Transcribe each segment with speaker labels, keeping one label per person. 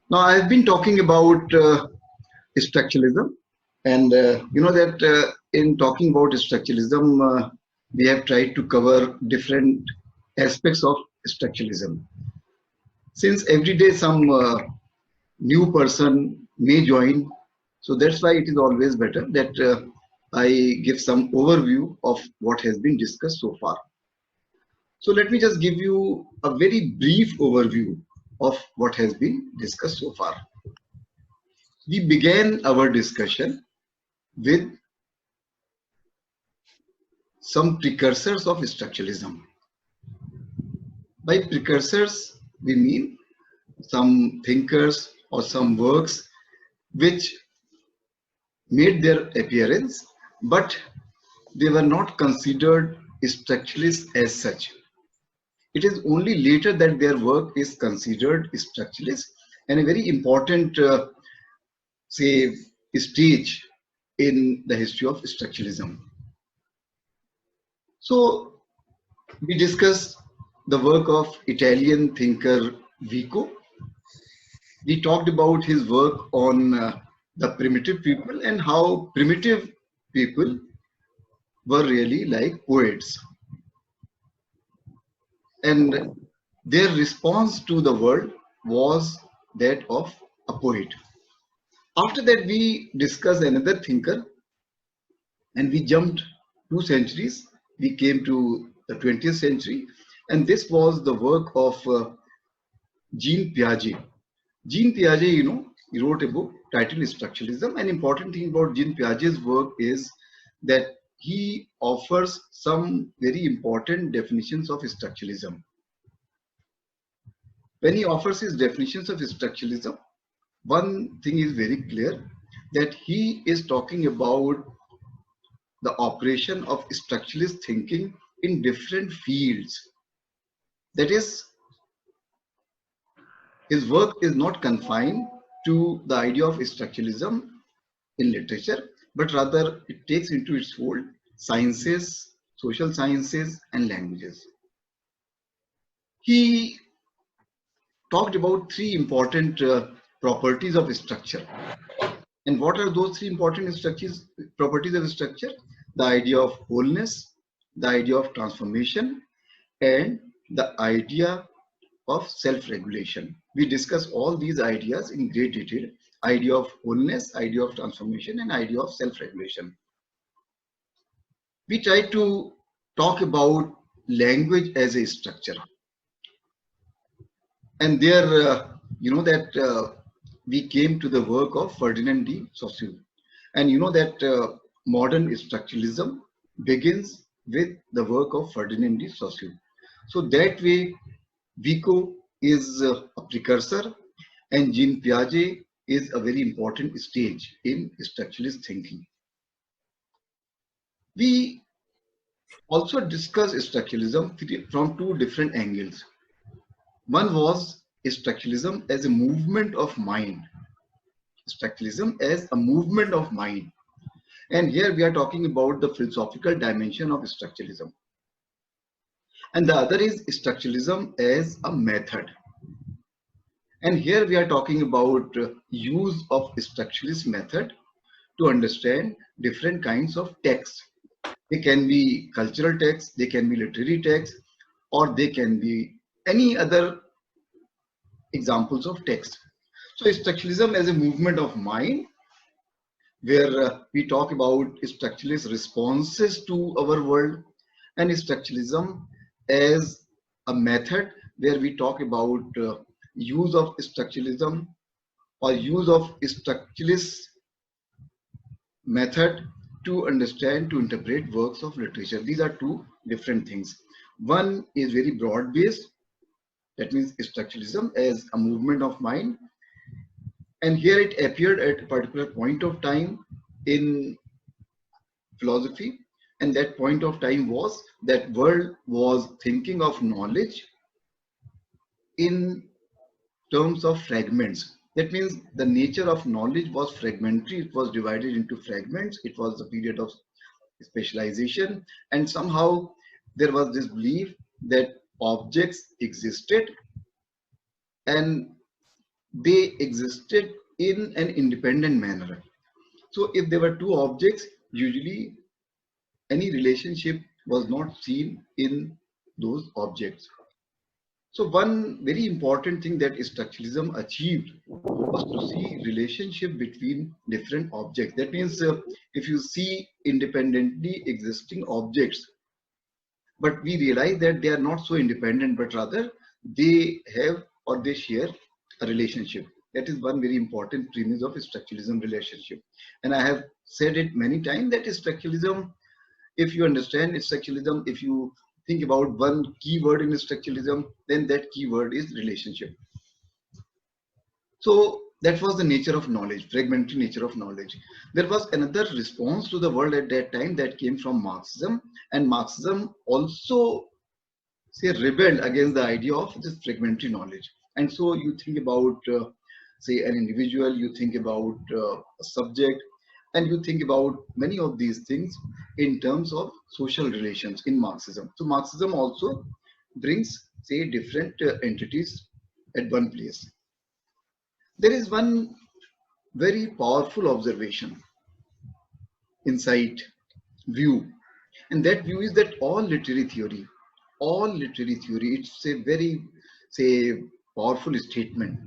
Speaker 1: Now, I've been talking about structuralism, and you know that in talking about structuralism, we have tried to cover different aspects of structuralism. Since every day some new person may join, so that's why it is always better that I give some overview of what has been discussed so far. So let me just give you a very brief overview of what has been discussed so far. We began our discussion with some precursors of structuralism. By precursors, we mean some thinkers or some works which made their appearance, but they were not considered structuralists as such. It is only later that their work is considered structuralist, and a very important, say, stage in the history of structuralism. So we discussed the work of Italian thinker Vico. We talked about his work on the primitive people and how primitive people were really like poets, and their response to the world was that of a poet. After that, we discussed another thinker and we jumped 2 centuries. We came to the 20th century, and this was the work of Jean Piaget. Jean Piaget, he wrote a book titled Structuralism. An important thing about Jean Piaget's work is that he offers some very important definitions of structuralism. When he offers his definitions of structuralism, one thing is very clear, that he is talking about the operation of structuralist thinking in different fields. That is, his work is not confined to the idea of structuralism in literature, but rather it takes into its fold sciences, social sciences, and languages. He talked about three important properties of structure. And what are those three important properties of structure? The idea of wholeness, the idea of transformation, and the idea of self-regulation. We discuss all these ideas in great detail: idea of wholeness, idea of transformation, and idea of self-regulation. We try to talk about language as a structure, and there you know that we came to the work of Ferdinand de Saussure, and you know that modern structuralism begins with the work of Ferdinand de Saussure. So that way, Vico is a precursor, and Jean Piaget is a very important stage in structuralist thinking. We also discuss structuralism from two different angles. One was structuralism as a movement of mind. Structuralism as a movement of mind. And here we are talking about the philosophical dimension of structuralism. And the other is structuralism as a method. And here we are talking about use of structuralist method to understand different kinds of texts. They can be cultural texts, they can be literary texts, or they can be any other examples of text. So structuralism as a movement of mind, where we talk about structuralist responses to our world, and structuralism as a method where we talk about use of structuralism or use of structuralist method to understand, to interpret works of literature. These are two different things. One is very broad based, that means structuralism as a movement of mind, and here it appeared at a particular point of time in philosophy, and that point of time was that world was thinking of knowledge in terms of fragments. That means the nature of knowledge was fragmentary, it was divided into fragments, it was a period of specialization, and somehow there was this belief that objects existed, and they existed in an independent manner. So if there were two objects, usually any relationship was not seen in those objects. So one very important thing that structuralism achieved was to see relationship between different objects. That means if you see independently existing objects, but we realize that they are not so independent, but rather they have or they share a relationship. That is one very important premise of structuralism relationship. And I have said it many times that structuralism, if you understand structuralism, if you think about one keyword in structuralism, then that keyword is relationship. So that was the nature of knowledge, fragmentary nature of knowledge. There was another response to the world at that time that came from Marxism, and Marxism also say rebelled against the idea of this fragmentary knowledge. And so you think about say an individual, you think about a subject, and you think about many of these things in terms of social relations in Marxism. So Marxism also brings say different entities at one place. There is one very powerful observation, insight, view, and that view is that all literary theory, it's a very, say, powerful statement,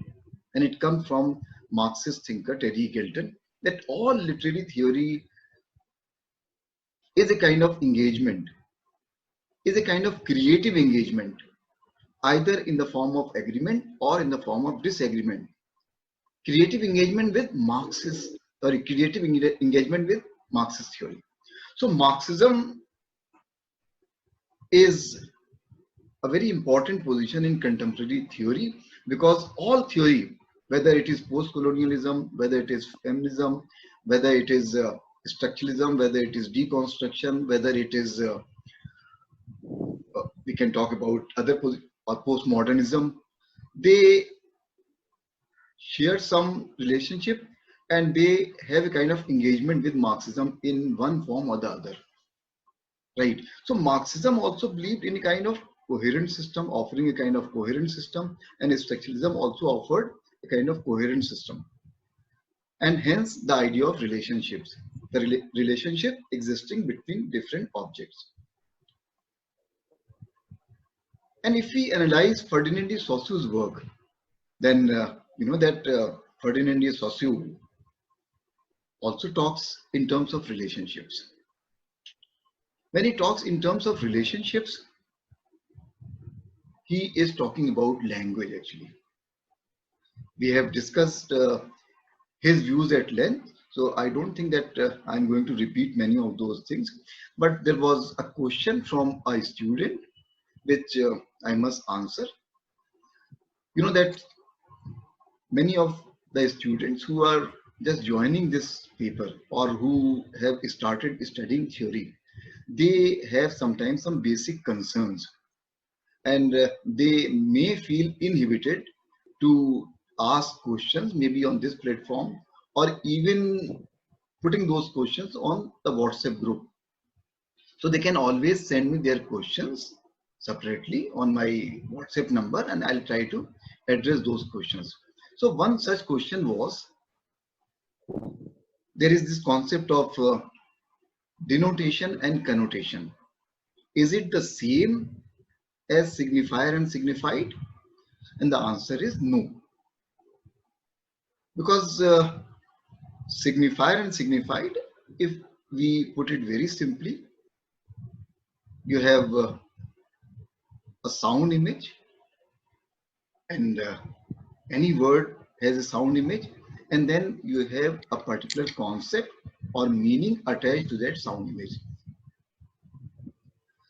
Speaker 1: and it comes from Marxist thinker Terry Gilton, that all literary theory is a kind of engagement, is a kind of creative engagement, either in the form of agreement or in the form of disagreement. Creative engagement with Marxist, sorry, creative engagement with Marxist theory. So Marxism is a very important position in contemporary theory, because all theory, whether it is post-colonialism, whether it is feminism, whether it is structuralism, whether it is deconstruction, whether it is we can talk about other or postmodernism, they share some relationship and they have a kind of engagement with Marxism in one form or the other. Right. So Marxism also believed in a kind of coherent system, offering a kind of coherent system, and structuralism also offered a kind of coherent system. And hence the idea of relationships, the relationship existing between different objects. And if we analyze Ferdinand de Saussure's work, then you know that Ferdinand de Saussure also talks in terms of relationships. When he talks in terms of relationships, he is talking about language actually. We have discussed his views at length, so I don't think that I'm going to repeat many of those things. But there was a question from a student which I must answer. You know that many of the students who are just joining this paper or who have started studying theory, they have sometimes some basic concerns, and they may feel inhibited to ask questions maybe on this platform, or even putting those questions on the WhatsApp group. So they can always send me their questions separately on my WhatsApp number, and I'll try to address those questions. So one such question was, there is this concept of denotation and connotation. Is it the same as signifier and signified? And the answer is no. Because signifier and signified, if we put it very simply, you have a sound image, and any word has a sound image, and then you have a particular concept or meaning attached to that sound image.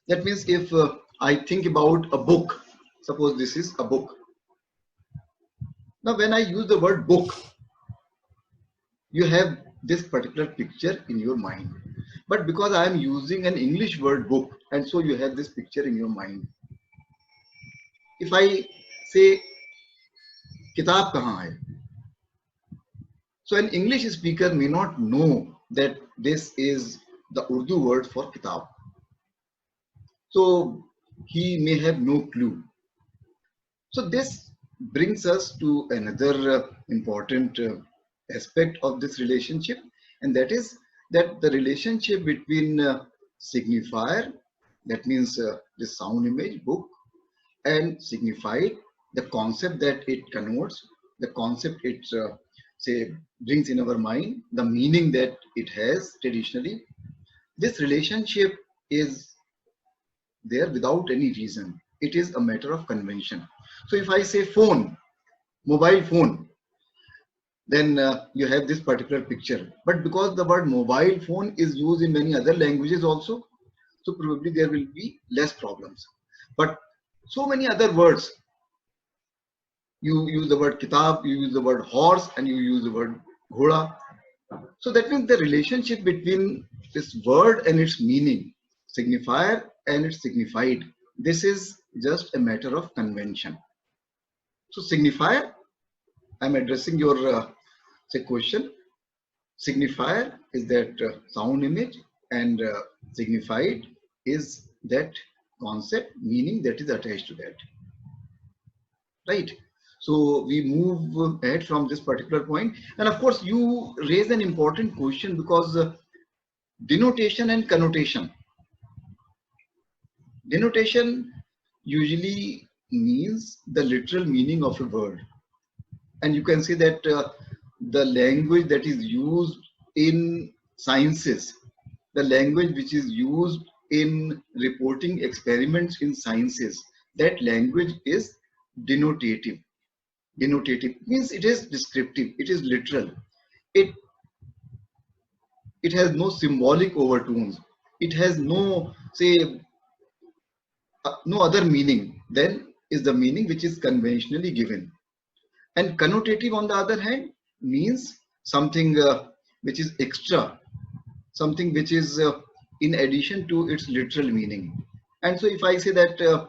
Speaker 1: That means if I think about a book, suppose this is a book. Now when I use the word book, you have this particular picture in your mind. But because I am using an English word book, and so you have this picture in your mind. If I say kitab kahan hai, so an English speaker may not know that this is the Urdu word for kitab. So he may have no clue. So this brings us to another important aspect of this relationship, and that is that the relationship between signifier, that means the sound image book, and signified, the concept that it connotes, the concept it say brings in our mind, the meaning that it has traditionally. This relationship is there without any reason. It is a matter of convention. So if I say phone, mobile phone, then you have this particular picture. But because the word mobile phone is used in many other languages also, so probably there will be less problems. But so many other words, you use the word kitab, you use the word horse, and you use the word ghoda. So that means the relationship between this word and its meaning, signifier and its signified, this is just a matter of convention. So signifier, I'm addressing your say question. Signifier is that sound image, and signified is that concept meaning that is attached to that, right? So we move ahead from this particular point, and of course you raise an important question, because denotation and connotation. Denotation usually means the literal meaning of a word, and you can say that the language that is used in sciences, the language which is used in reporting experiments in sciences, that language is denotative. Denotative means it is descriptive, it is literal. It it has no symbolic overtones. It has no, say, no other meaning than is the meaning which is conventionally given. And connotative, on the other hand, means something which is extra, something which is in addition to its literal meaning. And so if I say that,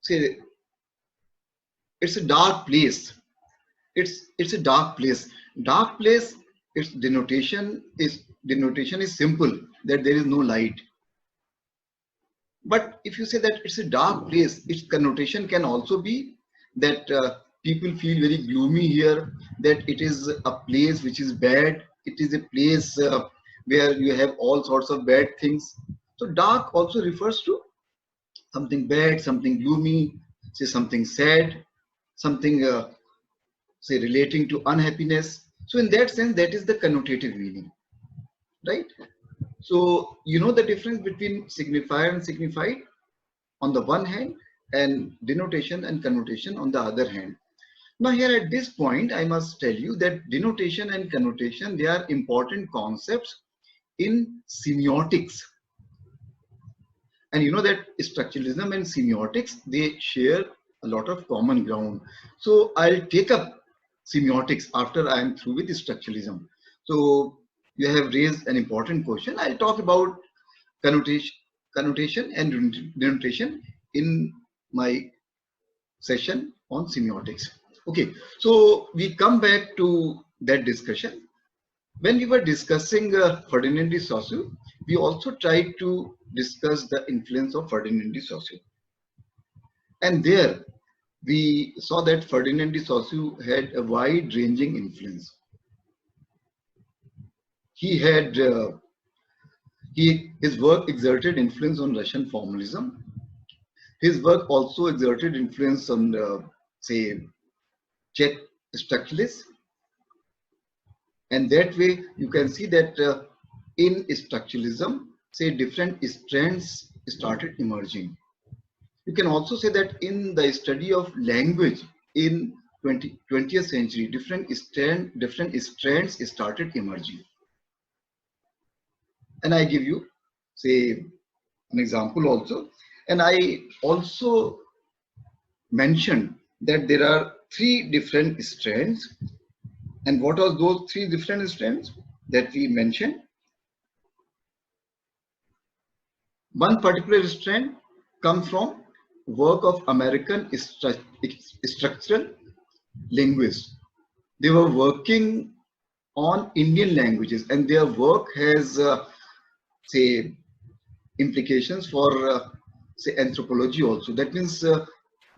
Speaker 1: say, it's a dark place, it's a dark place. Dark place, its denotation is simple, that there is no light. But if you say that it's a dark place, its connotation can also be that people feel very gloomy here, that it is a place which is bad, it is a place where you have all sorts of bad things. So dark also refers to something bad, something gloomy, say something sad, something say relating to unhappiness. So in that sense, that is the connotative meaning, right? So you know the difference between signifier and signified on the one hand, and denotation and connotation on the other hand. Now here at this point, I must tell you that denotation and connotation, they are important concepts in semiotics. And you know that structuralism and semiotics, they share a lot of common ground. So I'll take up semiotics after I am through with structuralism. So you have raised an important question. I'll talk about connotation and denotation in my session on semiotics. Okay, so we come back to that discussion. When we were discussing Ferdinand de Saussure, we also tried to discuss the influence of Ferdinand de Saussure. And there we saw that Ferdinand de Saussure had a wide-ranging influence. He had his work exerted influence on Russian formalism. His work also exerted influence on, say, Czech structuralists. And that way, you can see that in structuralism, say, different strands started emerging. You can also say that in the study of language in 20th century, different strands started emerging. And I give you, say, an example also. And I also mentioned that there are three different strands. And what are those three different strands that we mentioned? One particular strand comes from work of American structural linguists. They were working on Indian languages, and their work has, say, implications for, say, anthropology also. That means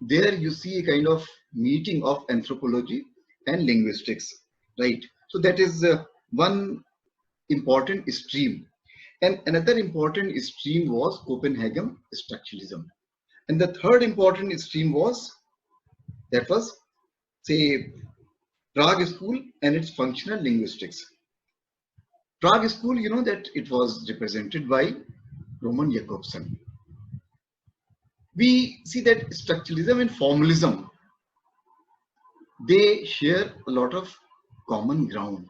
Speaker 1: There you see a kind of meeting of anthropology and linguistics, right? So that is one important stream. And another important stream was Copenhagen structuralism. And the third important stream was, that was, say, Prague School and its functional linguistics. Prague School, you know that it was represented by Roman Jakobson. We see that structuralism and formalism, they share a lot of common ground.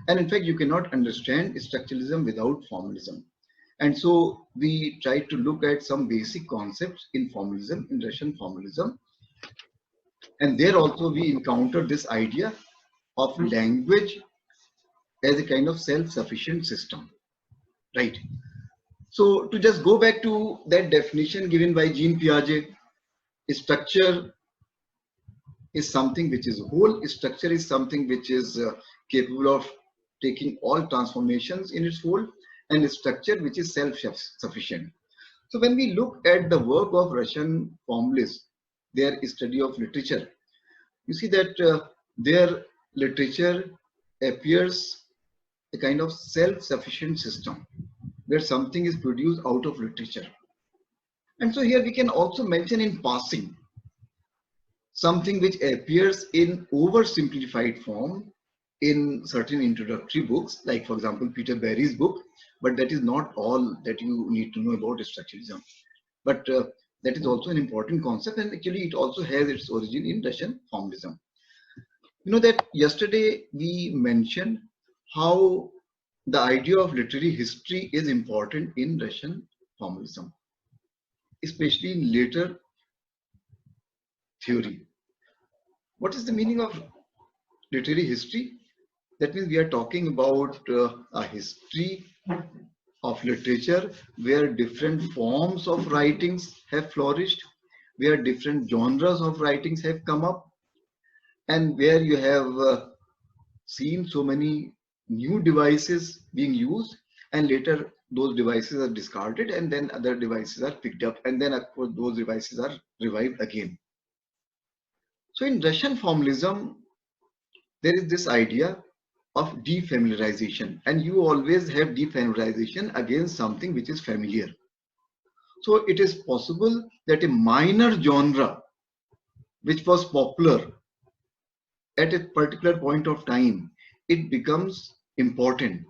Speaker 1: And in fact, you cannot understand structuralism without formalism. And so we try to look at some basic concepts in formalism, in Russian formalism. And there also we encounter this idea of language as a kind of self-sufficient system, right? So to just go back to that definition given by Jean Piaget, structure is something which is whole. Structure is something which is capable of taking all transformations in its whole, and structure which is self-sufficient. So when we look at the work of Russian formalists, their study of literature, you see that their literature appears a kind of self-sufficient system where something is produced out of literature. And so here we can also mention in passing something which appears in oversimplified form in certain introductory books, like for example Peter Barry's book, but that is not all that you need to know about structuralism. But that is also an important concept, and actually it also has its origin in Russian formalism. You know that yesterday we mentioned how the idea of literary history is important in Russian formalism, especially in later theory. What is the meaning of literary history? That means we are talking about a history of literature where different forms of writings have flourished, where different genres of writings have come up, and where you have seen so many new devices being used, and later those devices are discarded, and then other devices are picked up, and then of course those devices are revived again. So in Russian formalism, there is this idea of defamiliarization, and you always have defamiliarization against something which is familiar. So it is possible that a minor genre which was popular at a particular point of time, it becomes important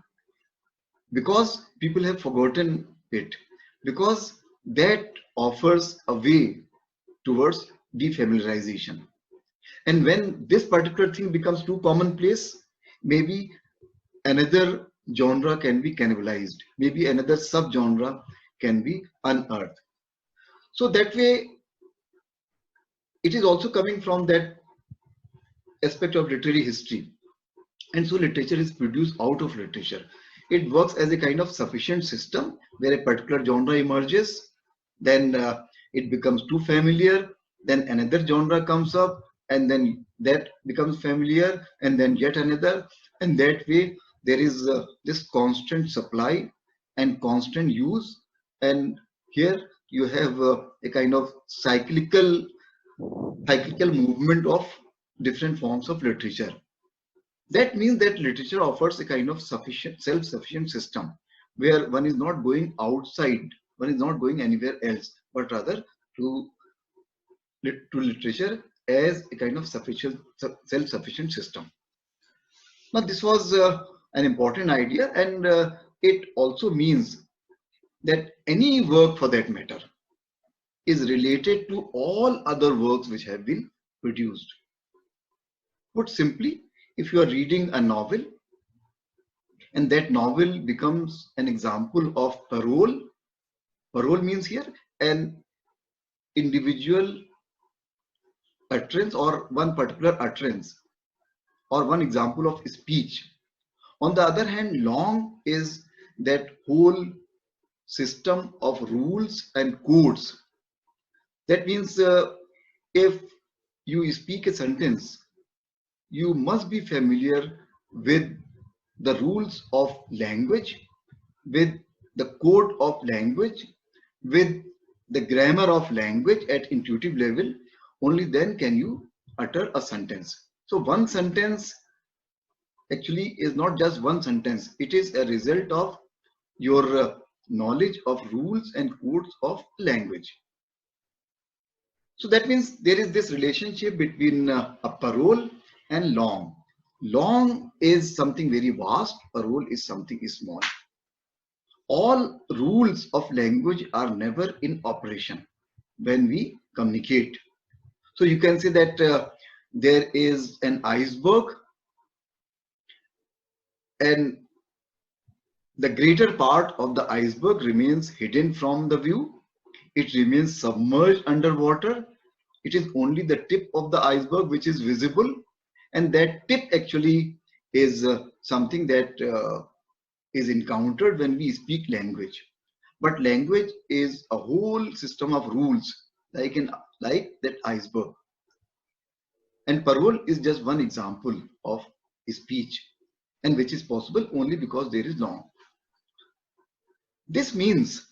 Speaker 1: because people have forgotten it, because that offers a way towards defamiliarization. And when this particular thing becomes too commonplace, maybe another genre can be cannibalized, maybe another subgenre can be unearthed. So that way, it is also coming from that aspect of literary history. And so literature is produced out of literature. It works as a kind of sufficient system where a particular genre emerges, then it becomes too familiar, then another genre comes up, and then that becomes familiar, and then yet another, and that way there is this constant supply and constant use, and here you have a kind of cyclical movement of different forms of literature. That means that literature offers a kind of sufficient self-sufficient system where one is not going outside, one is not going anywhere else, but rather to literature as a kind of sufficient self-sufficient system. Now this was an important idea, and it also means that any work for that matter is related to all other works which have been produced. Put simply, if you are reading a novel and that novel becomes an example of parole, parole means here an individual utterance or one particular utterance or one example of speech. On the other hand, long is that whole system of rules and codes. That means if you speak a sentence, you must be familiar with the rules of language, with the code of language, with the grammar of language at intuitive level. only then can you utter a sentence. So one sentence actually is not just one sentence. It is a result of your knowledge of rules and codes of language. So that means there is this relationship between a parole and long. Long is something very vast, parole is something small. All rules of language are never in operation when we communicate. So you can say that there is an iceberg, and the greater part of the iceberg remains hidden from the view. It remains submerged underwater. It is only the tip of the iceberg which is visible, and that tip actually is something that is encountered when we speak language. But language is a whole system of rules, like that iceberg. And parole is just one example of speech, and which is possible only because there is long. This means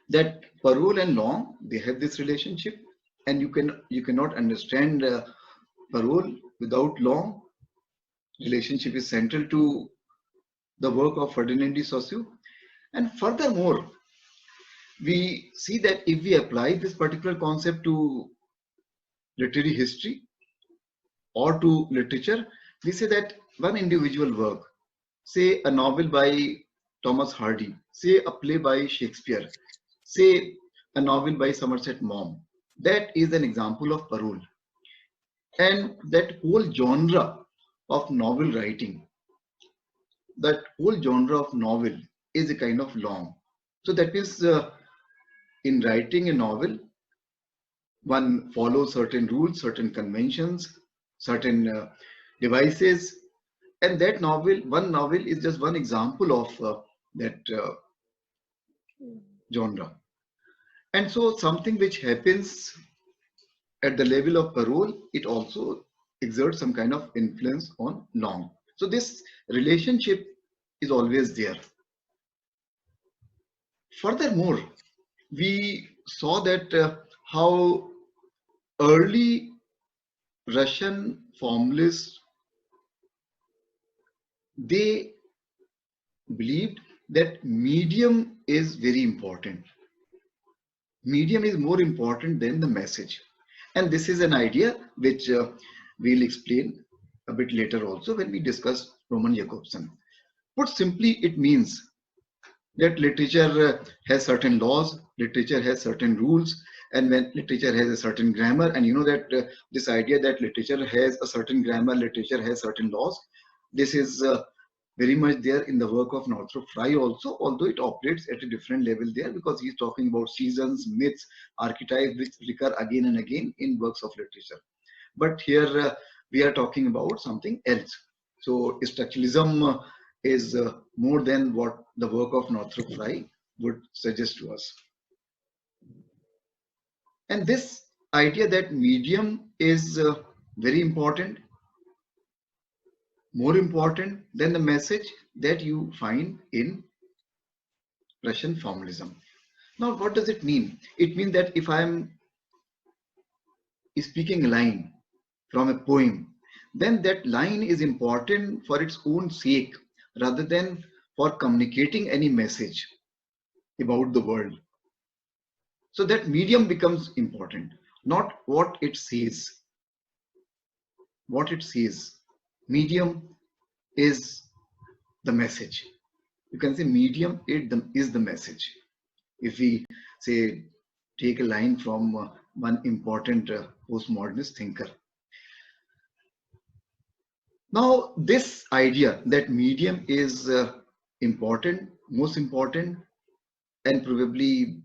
Speaker 1: that parole and long, they have this relationship, and you cannot understand parole without long. Relationship is central to the work of Ferdinand de Saussure. And furthermore, we see that if we apply this particular concept to literary history or to literature, we say that one individual work, say a novel by Thomas Hardy, say a play by Shakespeare, say a novel by Somerset Maugham, that is an example of parole. And that whole genre of novel writing, that whole genre of novel is a kind of long. So that means in writing a novel, one follows certain rules, certain conventions, certain devices, and that novel, one novel is just one example of that genre. And so something which happens at the level of parole, it also exerts some kind of influence on long. So this relationship is always there. Furthermore, we saw that how early Russian formalists, they believed that medium is very important. Medium is more important than the message. And this is an idea which we'll explain a bit later also when we discuss Roman Jakobson. Put simply, it means that literature has certain laws, literature has certain rules, and when literature has a certain grammar, and you know that this idea that literature has a certain grammar, literature has certain laws, this is very much there in the work of Northrop Frye also, although it operates at a different level there because he's talking about seasons, myths, archetypes which recur again and again in works of literature. But here we are talking about something else. So structuralism is more than what the work of Northrop Frye would suggest to us. And this idea that medium is very important, more important than the message, that you find in Russian formalism. Now, what does it mean? It means that if I am speaking a line from a poem, then that line is important for its own sake rather than for communicating any message about the world. So that medium becomes important, not what it says. What it says. Medium is the message. You can say medium is the message. If we say, take a line from one important postmodernist thinker. Now, this idea that medium is important, most important, and probably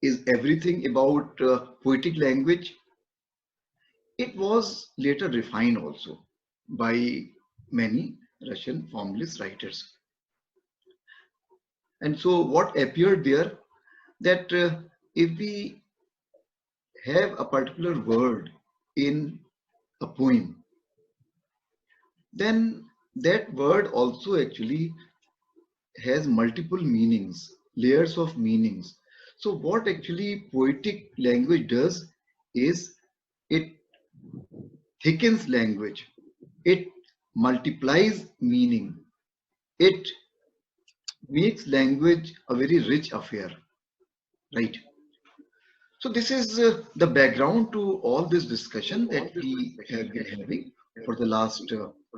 Speaker 1: is everything about poetic language, it was later refined also by many Russian formalist writers. And so what appeared there, that if we have a particular word in a poem, then that word also actually has multiple meanings, layers of meanings. So what actually poetic language does, is it thickens language, it multiplies meaning, it makes language a very rich affair, right? So this is the background to all this discussion that we have been having for the last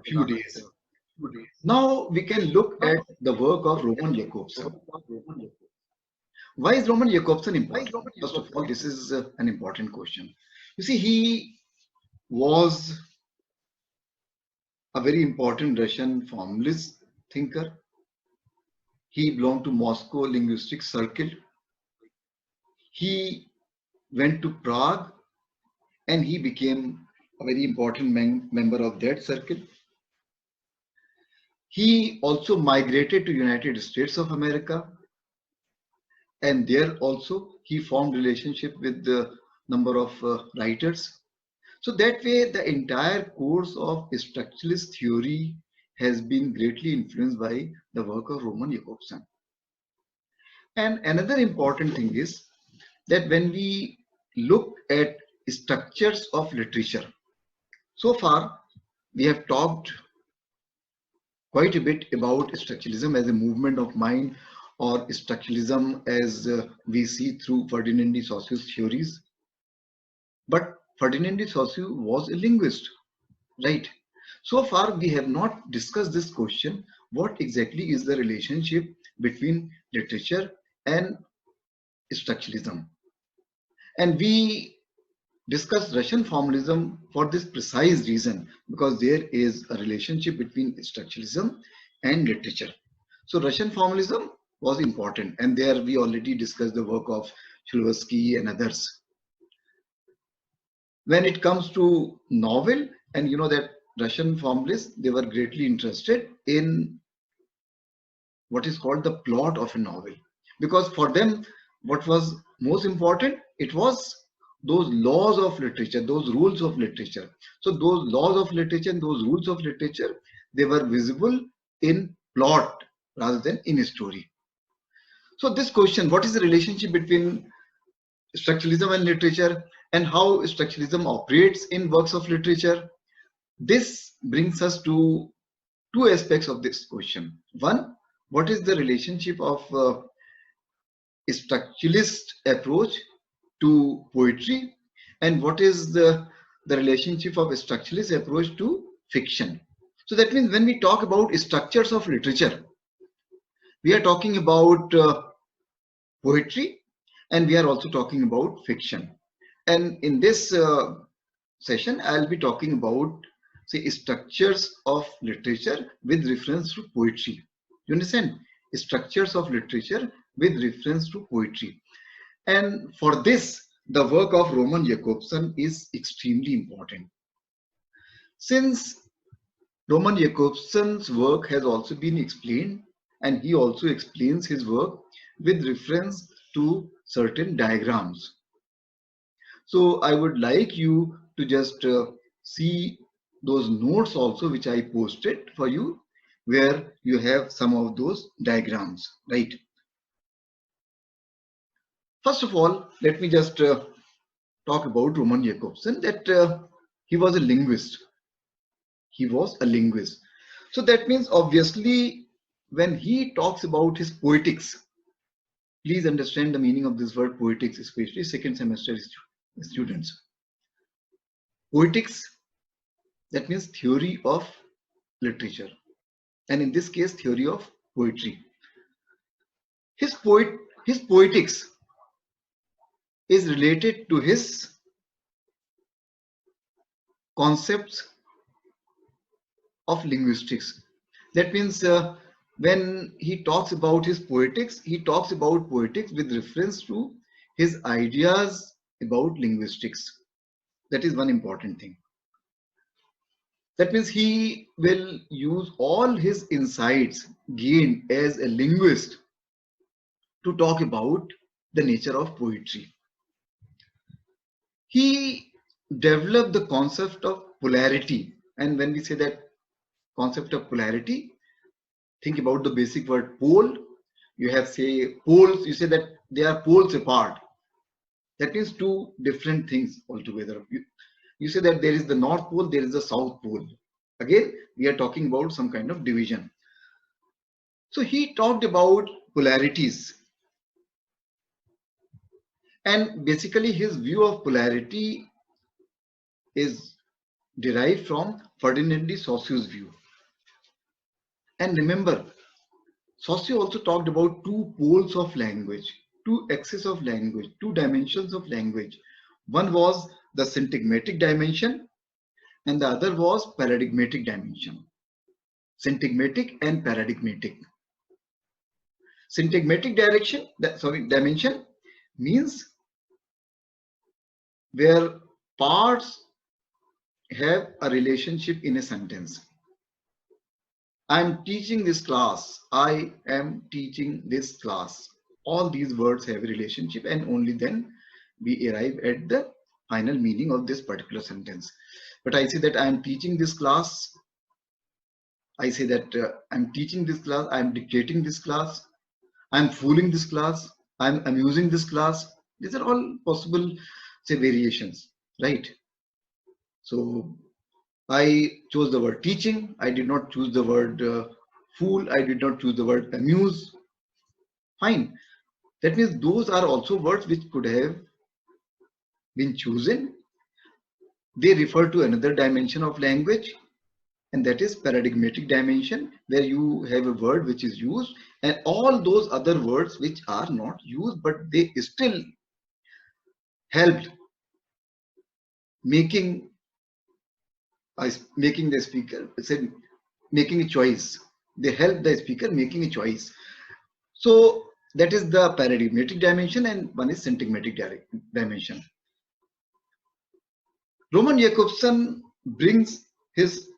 Speaker 1: few days. Now we can look at the work of Roman Jakobson. Why is Roman Jakobson important? First of all, this is an important question. You see, he was a very important Russian formalist thinker. He belonged to Moscow Linguistic Circle. He went to Prague and he became a very important member of that circle. He also migrated to United States of America, and there also he formed relationship with the number of writers. So that way the entire course of structuralist theory has been greatly influenced by the work of Roman Jakobson. And another important thing is that when we look at structures of literature, so far we have talked quite a bit about structuralism as a movement of mind, or structuralism as we see through Ferdinand de Saussure's theories. But Ferdinand de Saussure was a linguist, right? So far we have not discussed this question: what exactly is the relationship between literature and structuralism? And we discuss Russian formalism for this precise reason, because there is a relationship between structuralism and literature. So Russian formalism was important, and there we already discussed the work of Shulevsky and others. When it comes to novel, and you know that Russian formalists, they were greatly interested in what is called the plot of a novel, because for them what was most important, it was those laws of literature, those rules of literature. So those laws of literature and those rules of literature, they were visible in plot rather than in a story. So this question, what is the relationship between structuralism and literature, and how structuralism operates in works of literature, this brings us to two aspects of this question. One, what is the relationship of structuralist approach to poetry, and what is the relationship of a structuralist approach to fiction? So that means when we talk about structures of literature, we are talking about poetry, and we are also talking about fiction. And in this session, I'll be talking about, say, structures of literature with reference to poetry. You understand? Structures of literature with reference to poetry. And for this, the work of Roman Jakobson is extremely important. Since Roman Jakobson's work has also been explained, and he also explains his work with reference to certain diagrams. So I would like you to just see those notes also, which I posted for you, where you have some of those diagrams, right? First of all, let me just talk about Roman Jakobson, that he was a linguist. He was a linguist. So that means obviously when he talks about his poetics, please understand the meaning of this word poetics, especially second semester students. Poetics, that means theory of literature, and in this case theory of poetry. His poetics is related to his concepts of linguistics. That means when he talks about his poetics, he talks about poetics with reference to his ideas about linguistics. That is one important thing. That means he will use all his insights gained as a linguist to talk about the nature of poetry. He developed the concept of polarity, and when we say that concept of polarity, think about the basic word pole. You have, say, poles, you say that they are poles apart. That means two different things altogether. You say that there is the North Pole, there is the South Pole. Again, we are talking about some kind of division. So he talked about polarities. And basically his view of polarity is derived from Ferdinand de Saussure's view. And remember, Saussure also talked about two poles of language, two axes of language, two dimensions of language. One was the syntagmatic dimension and the other was paradigmatic dimension. Syntagmatic and paradigmatic. Syntagmatic dimension means where parts have a relationship in a sentence. I am teaching this class. I am teaching this class. All these words have a relationship, and only then we arrive at the final meaning of this particular sentence. But I say that I am teaching this class. I say that I'm teaching this class. I'm dictating this class. I'm fooling this class. I'm amusing this class. These are all possible, say, variations, right? So I chose the word teaching. I did not choose the word fool. I did not choose the word amuse. Fine. That means those are also words which could have been chosen. They refer to another dimension of language, and that is paradigmatic dimension, where you have a word which is used and all those other words which are not used, but they still helped making the speaker said making a choice. They help the speaker making a choice. So that is the paradigmatic dimension, and one is syntagmatic dimension. Roman Jakobson brings his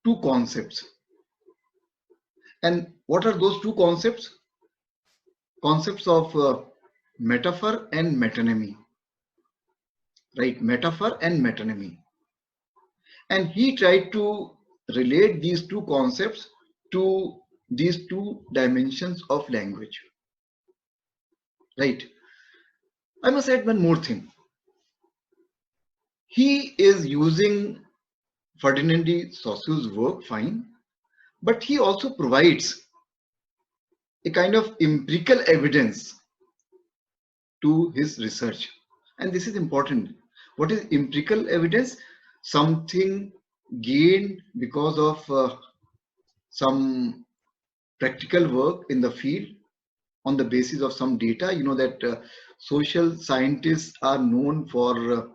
Speaker 1: two concepts. And what are those two concepts? Concepts of metaphor and metonymy. Right? Metaphor and metonymy. And he tried to relate these two concepts to these two dimensions of language. Right? I must add one more thing. He is using Ferdinand de Saussure's work, fine, but he also provides a kind of empirical evidence to his research. And this is important. What is empirical evidence? Something gained because of some practical work in the field on the basis of some data. You know that social scientists are known for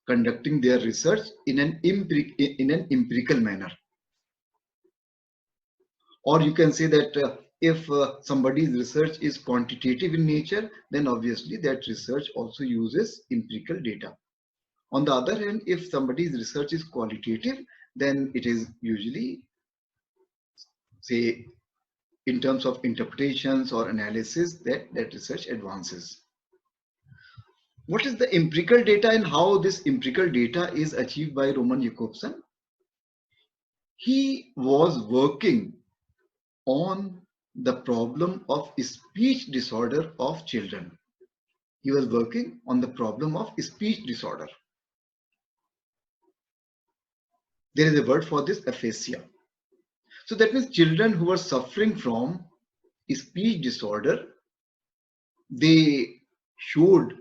Speaker 1: conducting their research in an empirical manner. Or you can say that if somebody's research is quantitative in nature, then obviously that research also uses empirical data. On the other hand, if somebody's research is qualitative, then it is usually, say, in terms of interpretations or analysis that research advances. What is the empirical data and how this empirical data is achieved by Roman Jakobson? He was working on the problem of speech disorder of children. He was working on the problem of speech disorder. There is a word for this, aphasia. So that means children who are suffering from speech disorder, they showed,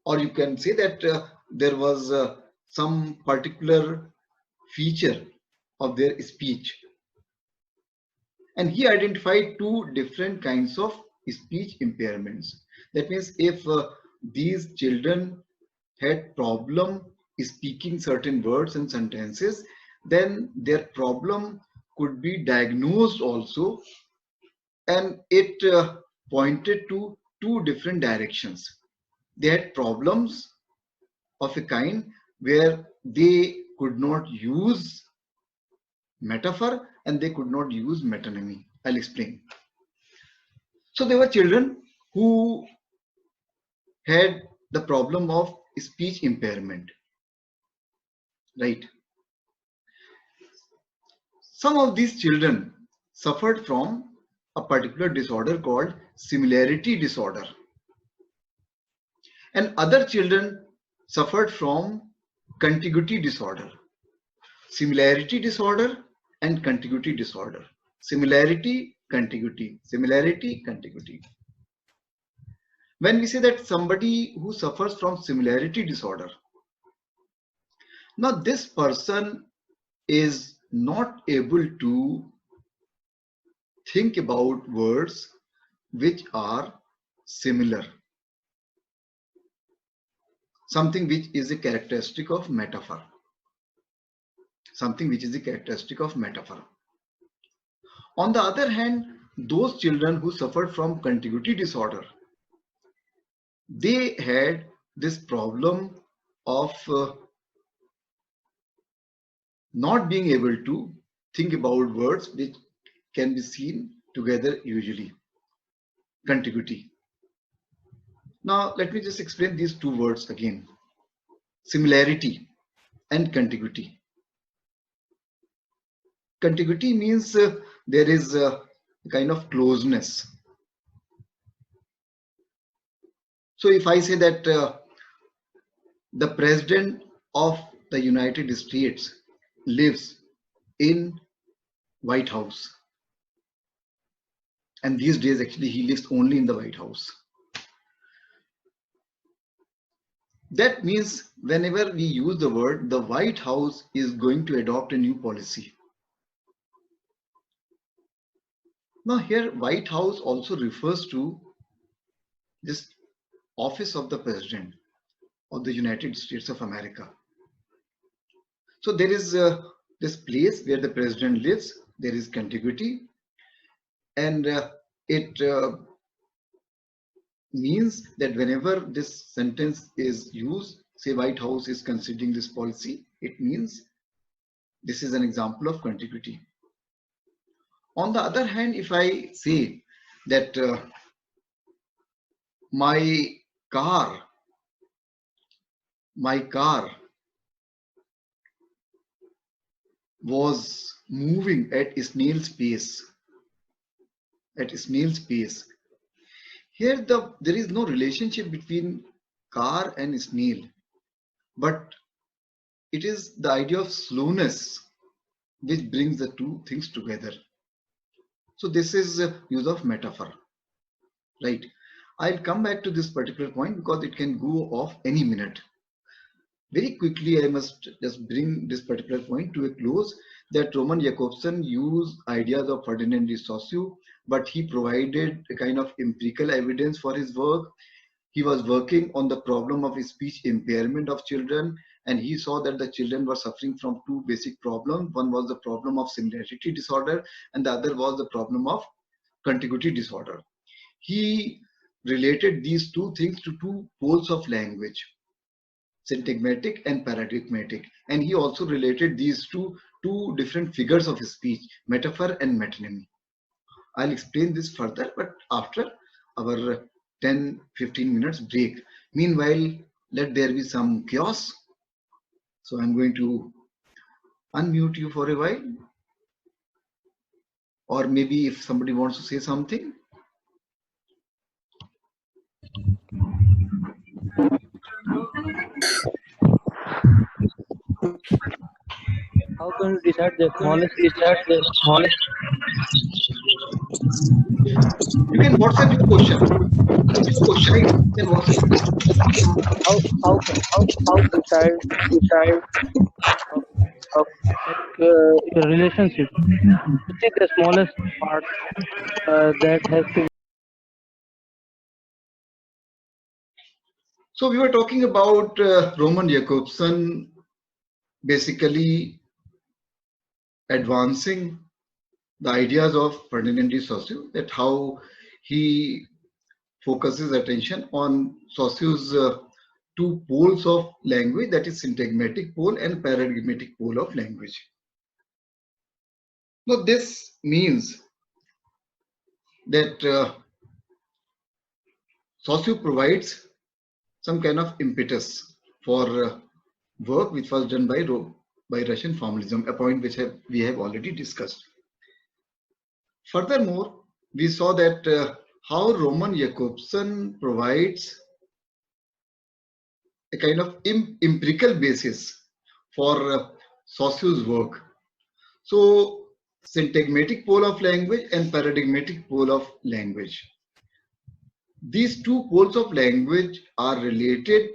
Speaker 1: or you can say that there was some particular feature of their speech. And he identified two different kinds of speech impairments. That means if these children had problem speaking certain words and sentences, then their problem could be diagnosed also, and it pointed to two different directions. They had problems of a kind where they could not use metaphor and they could not use metonymy. I'll explain. So there were children who had the problem of speech impairment, right? Some of these children suffered from a particular disorder called similarity disorder. And other children suffered from contiguity disorder, similarity disorder, and contiguity disorder. Similarity, contiguity, similarity, contiguity. When we say that somebody who suffers from similarity disorder, now this person is not able to think about words which are similar, something which is a characteristic of metaphor, something which is a characteristic of metaphor. On the other hand, those children who suffered from contiguity disorder, they had this problem of not being able to think about words which can be seen together usually. Contiguity. Now let me just explain these two words again. Similarity and contiguity. Contiguity means there is a kind of closeness. So if I say that the president of the United States lives in White House, and these days actually he lives only in the White House. That means whenever we use the word, the White House is going to adopt a new policy. Now here White House also refers to this office of the president of the United States of America. So there is this place where the president lives, there is contiguity, and it means that whenever this sentence is used, say White House is considering this policy, it means this is an example of contiguity. On the other hand, if I say that my car was moving at a snail's pace, here there is no relationship between car and snail, but it is the idea of slowness which brings the two things together. So this is use of metaphor, right? I'll come back to this particular point because it can go off any minute. Very quickly, I must just bring this particular point to a close, that Roman Jakobson used ideas of Ferdinand de Saussure, but he provided a kind of empirical evidence for his work. He was working on the problem of speech impairment of children, and he saw that the children were suffering from two basic problems. One was the problem of similarity disorder, and the other was the problem of contiguity disorder. He related these two things to two poles of language, syntagmatic and paradigmatic, and he also related these two different figures of speech, metaphor and metonymy. I'll explain this further, but after our 10-15 minutes break. Meanwhile, let there be some chaos. So I'm going to unmute you for a while, or maybe if somebody wants to say something.
Speaker 2: How can we decide the smallest?
Speaker 1: You can WhatsApp your question. You can WhatsApp.
Speaker 2: How decide your relationship? Which is the smallest part that has to.
Speaker 1: So we were talking about Roman Jakobson basically advancing the ideas of Ferdinand de Saussure, that how he focuses attention on Saussure's two poles of language, that is syntagmatic pole and paradigmatic pole of language. Now this means that Saussure provides some kind of impetus for work which was done by Russian formalism, a point which we have already discussed. Furthermore, we saw that how Roman Jakobson provides a kind of empirical basis for Saussure's work. So syntagmatic pole of language and paradigmatic pole of language. These two poles of language are related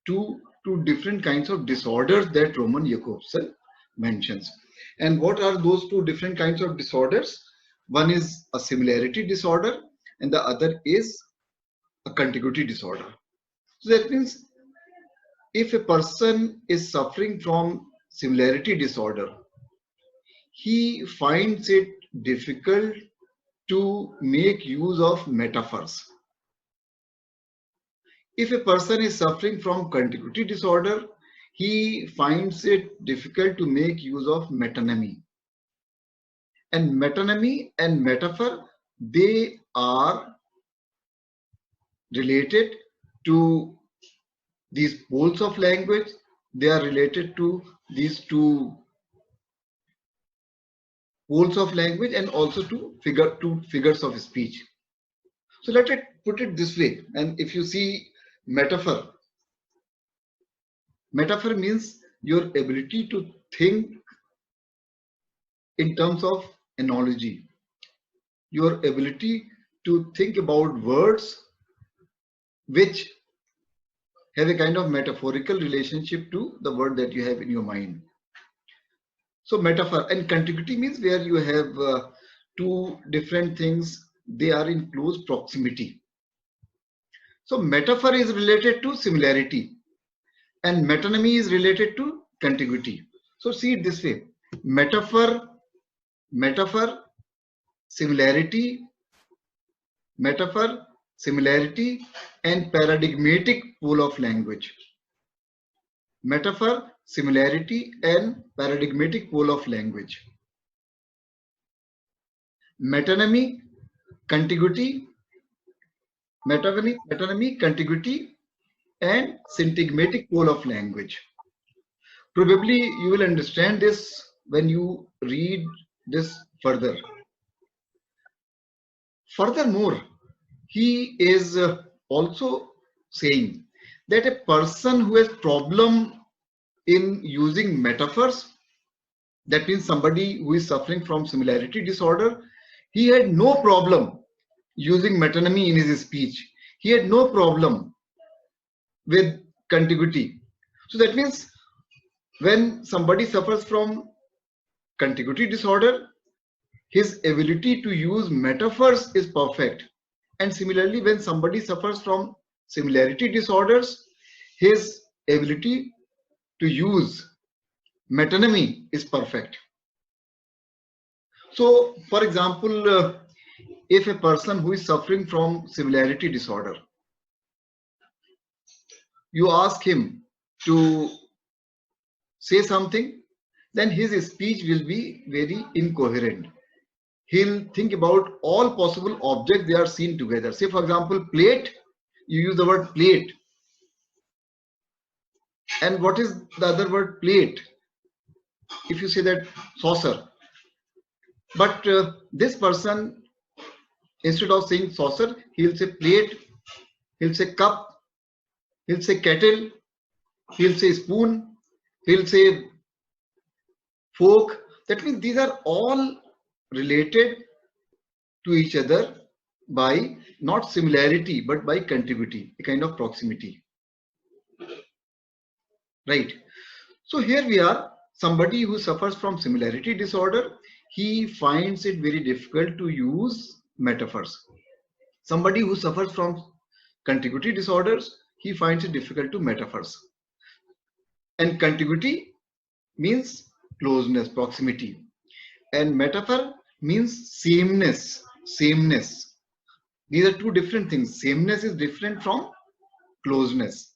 Speaker 1: to two different kinds of disorders that Roman Jakobson mentions. And what are those two different kinds of disorders? One is a similarity disorder and the other is a contiguity disorder. So that means if a person is suffering from similarity disorder, he finds it difficult to make use of metaphors. If a person is suffering from contiguity disorder, he finds it difficult to make use of metonymy. And metonymy and metaphor, they are related to these poles of language. They are related to these two poles of language and also to figures of speech. So let it put it this way. And if you see metaphor means your ability to think in terms of analogy, your ability to think about words which have a kind of metaphorical relationship to the word that you have in your mind. So metaphor. And contiguity means where you have two different things, they are in close proximity. So metaphor is related to similarity and metonymy is related to contiguity. So see it this way: metaphor, similarity, metaphor, similarity, and paradigmatic pole of language. Metaphor, similarity, and paradigmatic pole of language. Metonymy, contiguity, metonymy, contiguity, and syntagmatic pole of language. Probably you will understand this when you read this further. Furthermore, he is also saying that a person who has problem in using metaphors, that means somebody who is suffering from similarity disorder, he had no problem using metonymy in his speech. He had no problem with contiguity. So that means when somebody suffers from contiguity disorder, his ability to use metaphors is perfect. And similarly, when somebody suffers from similarity disorders, his ability to use metonymy is perfect. So, for example, if a person who is suffering from similarity disorder, you ask him to say something, then his speech will be very incoherent. He'll think about all possible objects they are seen together. Say, for example, plate, you use the word plate. And what is the other word plate? If you say that saucer. But this person, instead of saying saucer, he'll say plate, he'll say cup, he'll say kettle, he'll say spoon, he'll say fork. That means these are all related to each other by not similarity but by contiguity, a kind of proximity. Right. So here we are, somebody who suffers from similarity disorder, he finds it very difficult to use metaphors. Somebody who suffers from contiguity disorders, he finds it difficult to metaphors. And contiguity means closeness, proximity. And metaphor means sameness. These are two different things. Sameness is different from closeness.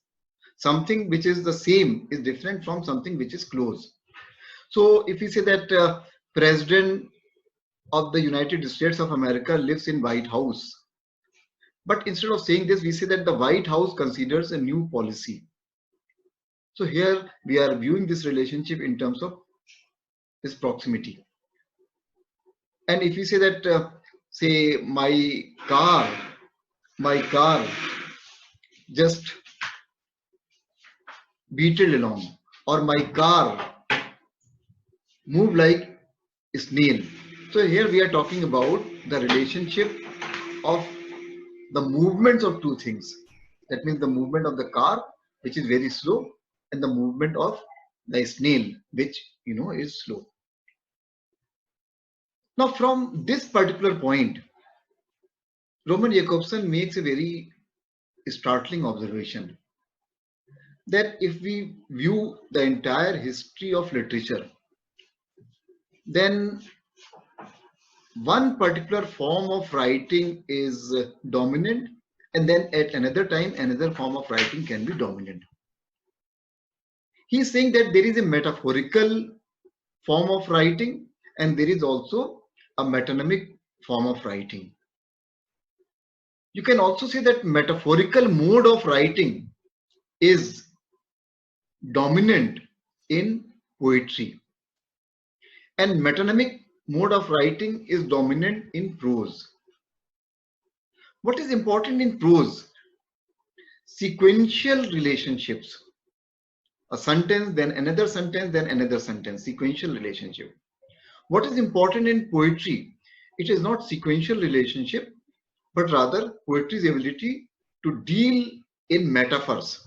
Speaker 1: Something which is the same is different from something which is close. So if we say that President of the United States of America lives in White House, but instead of saying this, we say that the White House considers a new policy. So here we are viewing this relationship in terms of this proximity. And if we say that, say my car just beetled along, or my car moved like a snail. So here we are talking about the relationship of the movements of two things. That means the movement of the car, which is very slow, and the movement of the snail, which is slow. Now, from this particular point, Roman Jakobson makes a very startling observation that if we view the entire history of literature, then one particular form of writing is dominant, and then at another time another form of writing can be dominant. He is saying that there is a metaphorical form of writing and there is also a metonymic form of writing. You can also say that metaphorical mode of writing is dominant in poetry, and metonymic mode of writing is dominant in prose. What is important in prose? Sequential relationships. A sentence, then another sentence, then another sentence. Sequential relationship. What is important in poetry? It is not sequential relationship, but rather poetry's ability to deal in metaphors.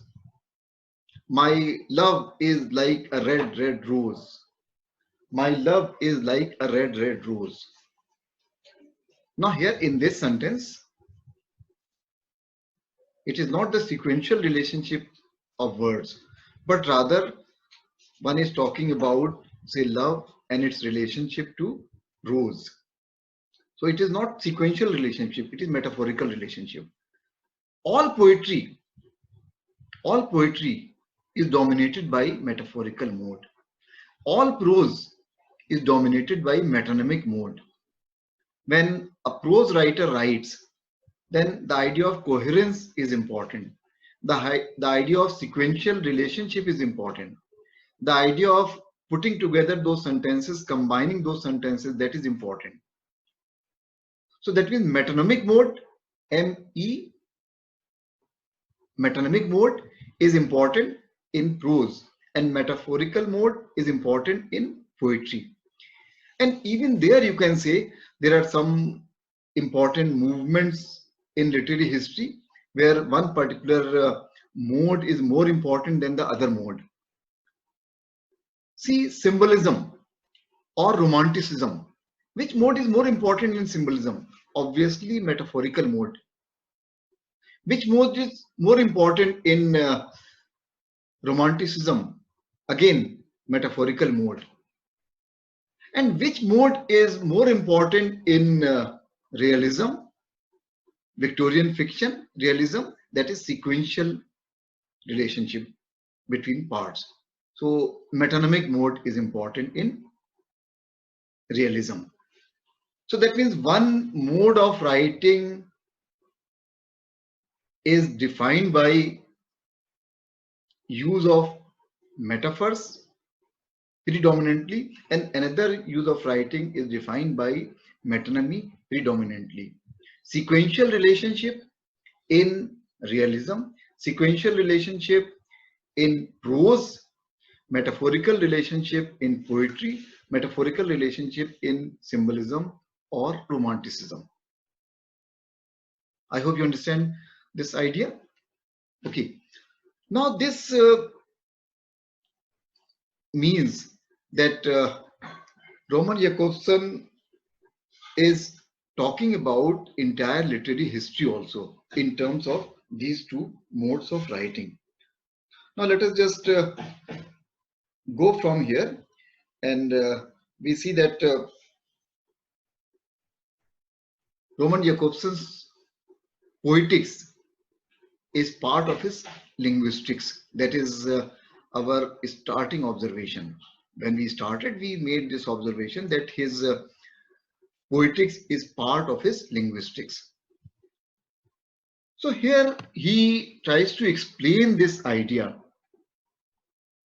Speaker 1: My love is like a red, red rose. My love is like a red, red rose. Now here in this sentence, it is not the sequential relationship of words, but rather one is talking about, say, love and its relationship to rose. So it is not sequential relationship, it is metaphorical relationship. All poetry is dominated by metaphorical mode. All prose is dominated by metonymic mode. When a prose writer writes, then the idea of coherence is important. The idea of sequential relationship is important. The idea of putting together those sentences, combining those sentences, that is important. So that means metonymic mode, M-E, metonymic mode is important in prose, and metaphorical mode is important in poetry. And even there you can say there are some important movements in literary history where one particular mode is more important than the other mode. See, symbolism or romanticism. Which mode is more important in symbolism? Obviously, metaphorical mode. Which mode is more important in romanticism? Again, metaphorical mode. And which mode is more important in realism, Victorian fiction, realism? That is sequential relationship between parts. So metonymic mode is important in realism. So that means one mode of writing is defined by use of metaphors predominantly, and another use of writing is defined by metonymy predominantly. Sequential relationship in realism, sequential relationship in prose, metaphorical relationship in poetry, metaphorical relationship in symbolism or romanticism. I hope you understand this idea. Okay. Now this means that Roman Jakobson is talking about entire literary history also in terms of these two modes of writing. Now let us just go from here, and we see that Roman Jakobson's poetics is part of his linguistics. That is our starting observation. When we started, we made this observation that his poetics is part of his linguistics. So here he tries to explain this idea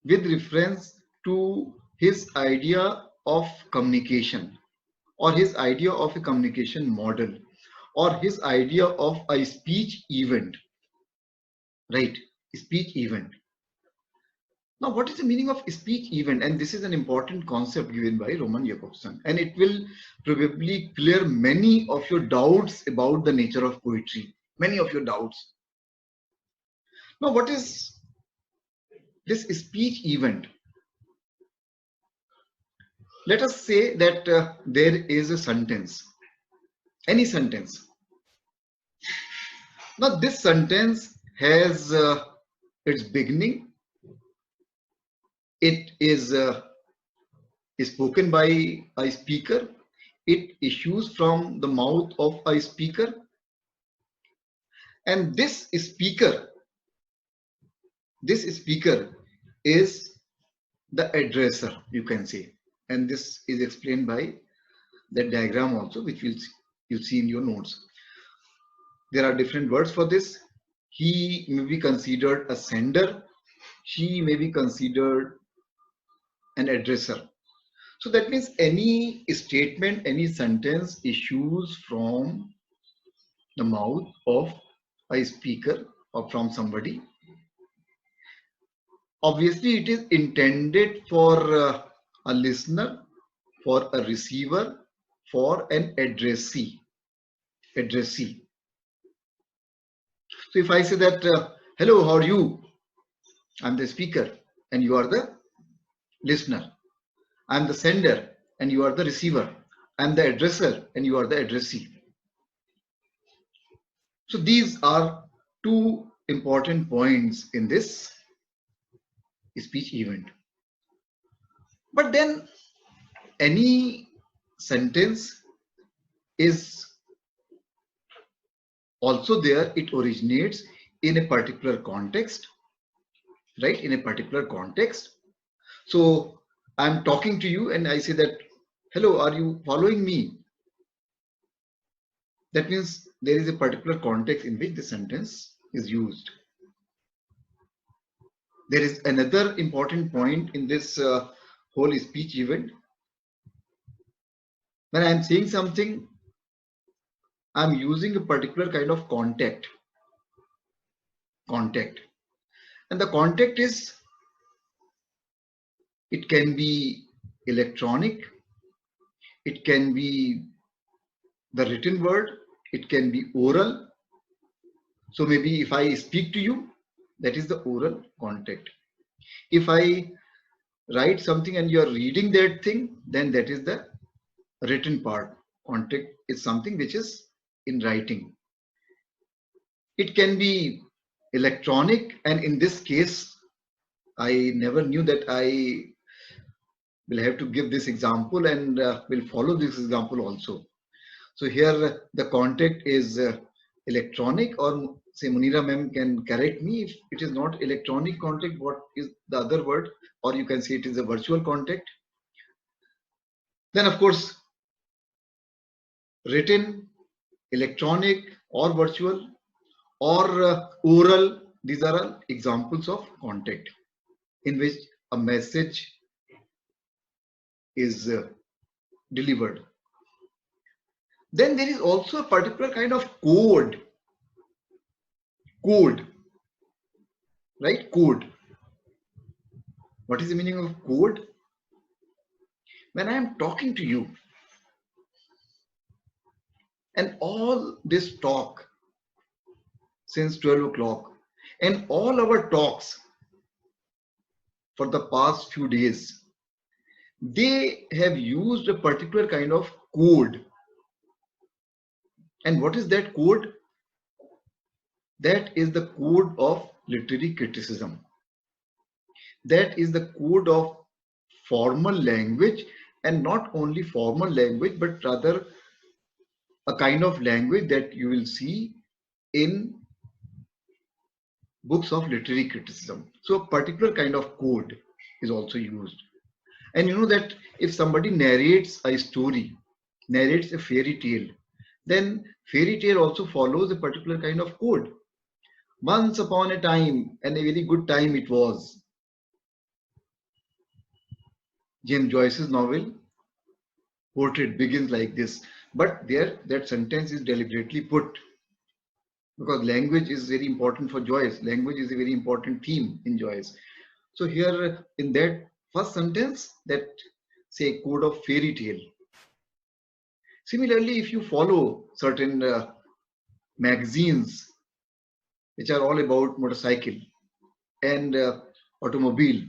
Speaker 1: with reference to his idea of communication, or his idea of a communication model, or his idea of a speech event, right? Speech event. Now, what is the meaning of speech event? And this is an important concept given by Roman Jakobson, and it will probably clear many of your doubts about the nature of poetry, many of your doubts. Now, what is this speech event? Let us say that there is a sentence, any sentence. Now, this sentence has its beginning. It is spoken by a speaker. It issues from the mouth of a speaker. And this speaker is the addresser, you can say. And this is explained by the diagram also, which you see in your notes. There are different words for this. He may be considered a sender. She may be considered an addresser. So that means any statement, any sentence issues from the mouth of a speaker or from somebody. Obviously, it is intended for a listener, for a receiver, for an addressee. So if I say that, hello, how are you? I'm the speaker and you are the listener. I'm the sender and you are the receiver. I'm the addresser and you are the addressee. So these are two important points in this speech event. But then any sentence is also there. It originates in a particular context, right? In a particular context. So I'm talking to you and I say that, hello, are you following me? That means there is a particular context in which the sentence is used. There is another important point in this whole speech event. When I'm saying something, I'm using a particular kind of contact. And the contact is, it can be electronic, it can be the written word, it can be oral. So maybe if I speak to you, that is the oral contact. If I write something and you are reading that thing, then that is the written part. Contact is something which is in writing. It can be electronic, and in this case, I never knew that I will have to give this example and will follow this example also. So here the contact is electronic, or say Munira ma'am can correct me if it is not electronic contact, what is the other word, or you can say it is a virtual contact. Then of course, written, electronic or virtual or oral, these are all examples of contact in which a message is delivered. Then there is also a particular kind of code, right? Code. What is the meaning of code? When I am talking to you and all this talk since 12 o'clock and all our talks for the past few days, they have used a particular kind of code. And what is that code? That is the code of literary criticism. That is the code of formal language, and not only formal language, but rather a kind of language that you will see in books of literary criticism. So a particular kind of code is also used. And you know that if somebody narrates a story, narrates a fairy tale, then fairy tale also follows a particular kind of code. Once upon a time, and a very good time it was. James Joyce's novel Portrait begins like this, but there that sentence is deliberately put because language is very important for Joyce. Language is a very important theme in Joyce. So here in that first sentence, that say code of fairy tale. Similarly, if you follow certain magazines which are all about motorcycle and automobile,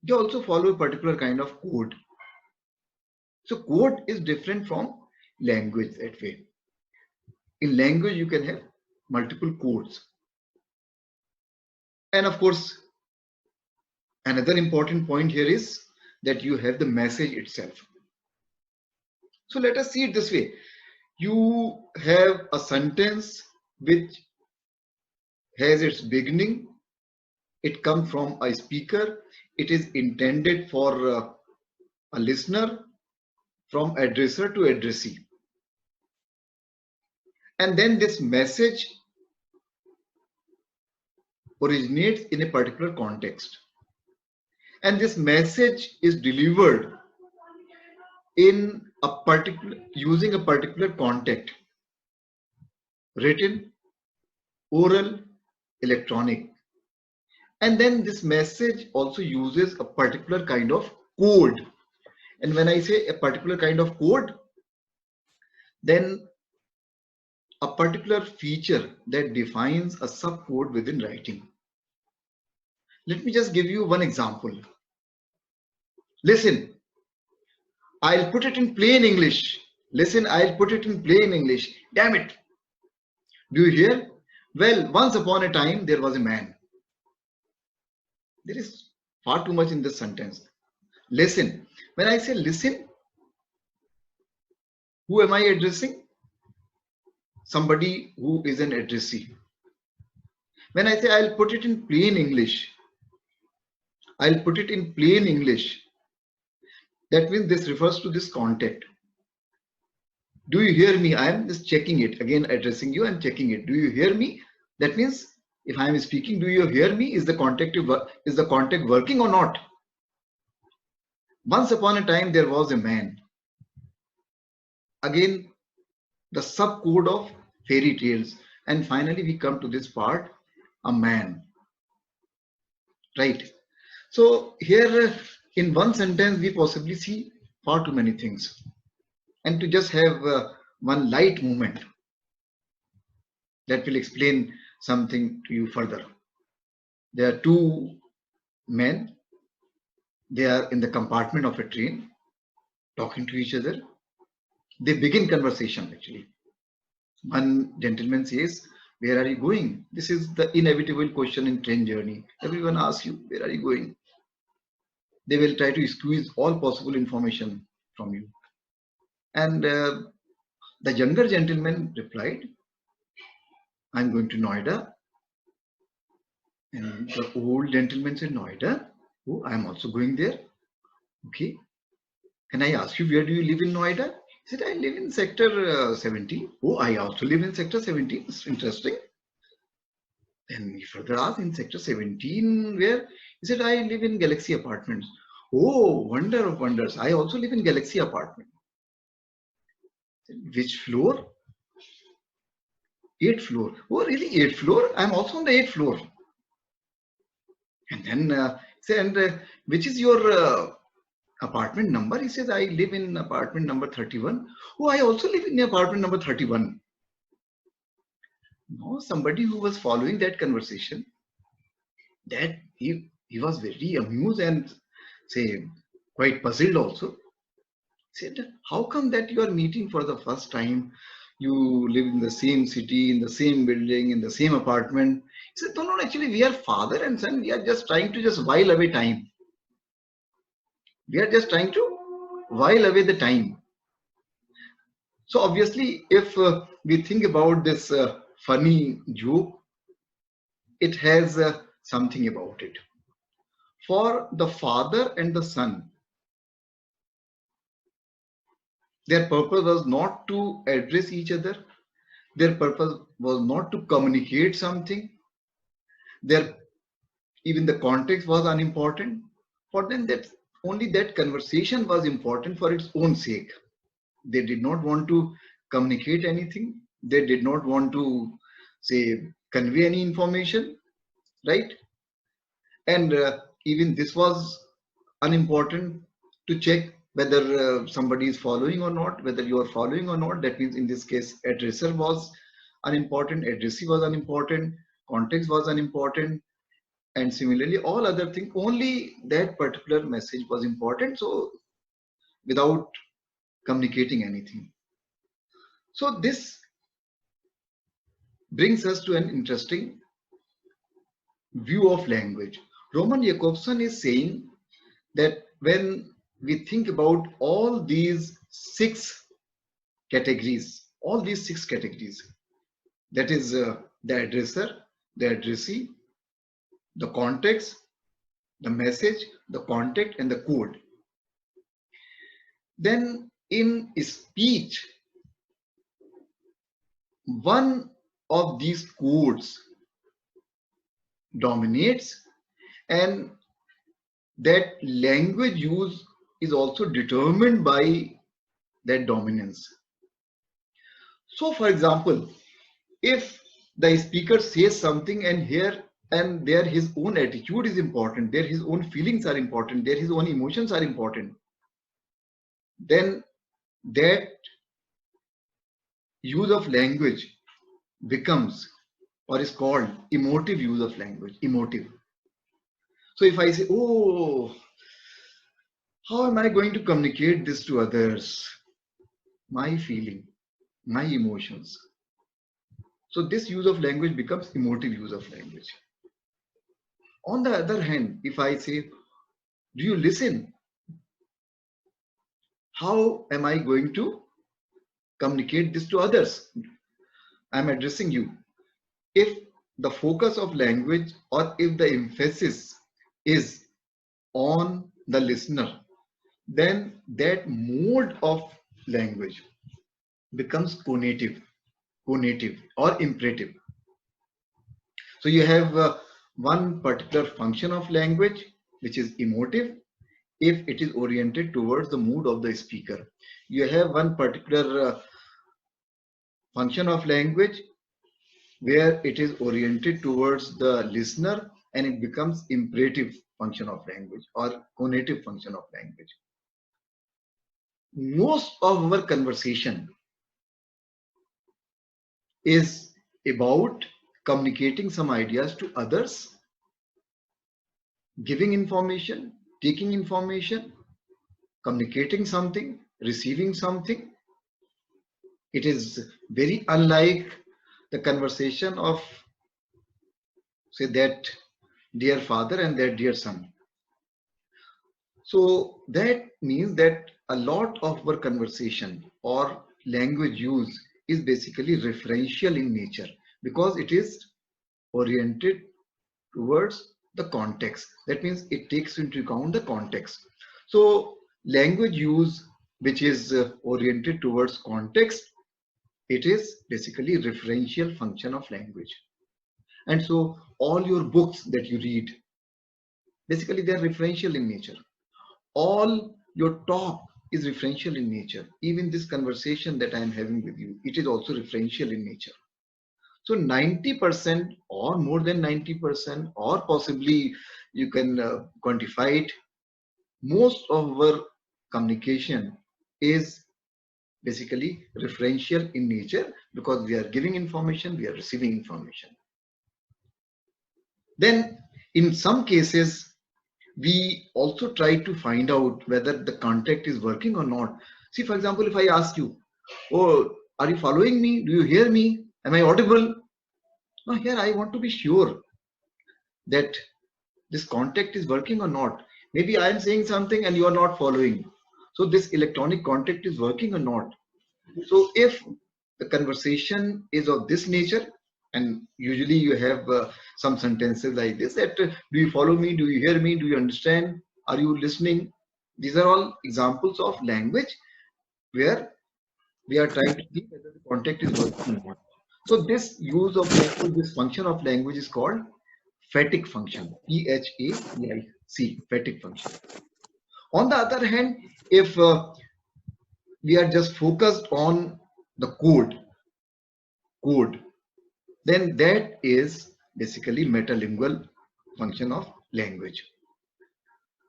Speaker 1: they also follow a particular kind of code. So code is different from language that way. In language, you can have multiple codes. And of course, another important point here is that you have the message itself. So let us see it this way. You have a sentence which has its beginning. It comes from a speaker. It is intended for a listener, from addresser to addressee. And then this message originates in a particular context. And this message is delivered in a particular, using a particular context, written, oral, electronic. And then this message also uses a particular kind of code. And when I say a particular kind of code, then a particular feature that defines a subcode within writing. Let me just give you one example. Listen, I'll put it in plain English. Listen, I'll put it in plain English. Damn it. Do you hear? Well, once upon a time, there was a man. There is far too much in this sentence. Listen. When I say listen, who am I addressing? Somebody who is an addressee. When I say I'll put it in plain English, I'll put it in plain English. That means this refers to this context. Do you hear me? I am just checking it. Again, addressing you, I'm checking it. Do you hear me? That means if I am speaking, do you hear me? Is the context working or not? Once upon a time, there was a man. Again, the subcode of fairy tales. And finally, we come to this part, a man. Right. So here in one sentence, we possibly see far too many things. And to just have one light moment that will explain something to you further. There are two men. They are in the compartment of a train talking to each other. They begin conversation actually. One gentleman says, "Where are you going?" This is the inevitable question in train journey. Everyone asks you, "Where are you going?" They will try to squeeze all possible information from you. And the younger gentleman replied, "I'm going to Noida." And the old gentleman said, "Noida? Oh, I'm also going there. Okay. Can I ask you, where do you live in Noida?" He said, "I live in sector 17. Oh, I also live in sector 17. It's interesting." Then he further asked, "In sector 17, where?" He said, "I live in Galaxy Apartments." "Oh, wonder of wonders. I also live in Galaxy Apartment." "Which floor?" "8th floor." "Oh, really? 8th floor? I'm also on the 8th floor." And then he said, "And which is your apartment number?" He says, "I live in apartment number 31. "Oh, I also live in apartment number 31. No, somebody who was following that conversation, that he was very amused and say quite puzzled also. He said, "How come that you are meeting for the first time? You live in the same city, in the same building, in the same apartment." He said, No, actually we are father and son. We are just trying to just while away time. We are just trying to while away the time. So obviously, if we think about this funny joke, it has something about it. For the father and the son, their purpose was not to address each other. Their purpose was not to communicate something. Even the context was unimportant. For them, that only that conversation was important for its own sake. They did not want to communicate anything. They did not want to say convey any information, right? And even this was unimportant to check whether somebody is following or not, whether you are following or not. That means in this case, addresser was unimportant, addressee was unimportant, context was unimportant, and similarly all other things, only that particular message was important. So without communicating anything. So this brings us to an interesting view of language. Roman Jakobson is saying that when we think about all these six categories, that is the addresser, the addressee, the context, the message, the contact, and the code. Then in speech, one of these codes dominates, and that language use is also determined by that dominance. So for example, if the speaker says something and here and there his own attitude is important, there his own feelings are important, there his own emotions are important, then that use of language becomes or is called emotive use of language, emotive. So if I say, oh, how am I going to communicate this to others? My feeling, my emotions. So this use of language becomes emotive use of language. On the other hand, if I say, do you listen? How am I going to communicate this to others? I'm addressing you. If the focus of language or if the emphasis is on the listener, then that mode of language becomes conative or imperative. So you have one particular function of language which is emotive if it is oriented towards the mood of the speaker. You have one particular function of language where it is oriented towards the listener and it becomes imperative function of language or conative function of language. Most of our conversation is about communicating some ideas to others, giving information, taking information, communicating something, receiving something. It is very unlike the conversation of, say, that dear father and that dear son. So that means that a lot of our conversation or language use is basically referential in nature because it is oriented towards the context. That means it takes into account the context. So language use which is oriented towards context, it is basically referential function of language. And so all your books that you read, basically they are referential in nature. All your talk is referential in nature. Even this conversation that I am having with you, it is also referential in nature. So 90% or more than 90% or possibly you can quantify it, most of our communication is basically referential in nature because we are giving information, we are receiving information. Then in some cases, we also try to find out whether the contact is working or not. See, for example, if I ask you, oh, are you following me? Do you hear me? Am I audible? Now here I want to be sure that this contact is working or not. Maybe I am saying something and you are not following. So this electronic contact is working or not. So if the conversation is of this nature, and usually you have some sentences like this that do you follow me? Do you hear me? Do you understand? Are you listening? These are all examples of language where we are trying to see whether the contact is working or not. So this use of language, this function of language is called phatic function, P-H-A-T-I-C, phatic function. On the other hand, if we are just focused on the code, then that is basically metalingual function of language.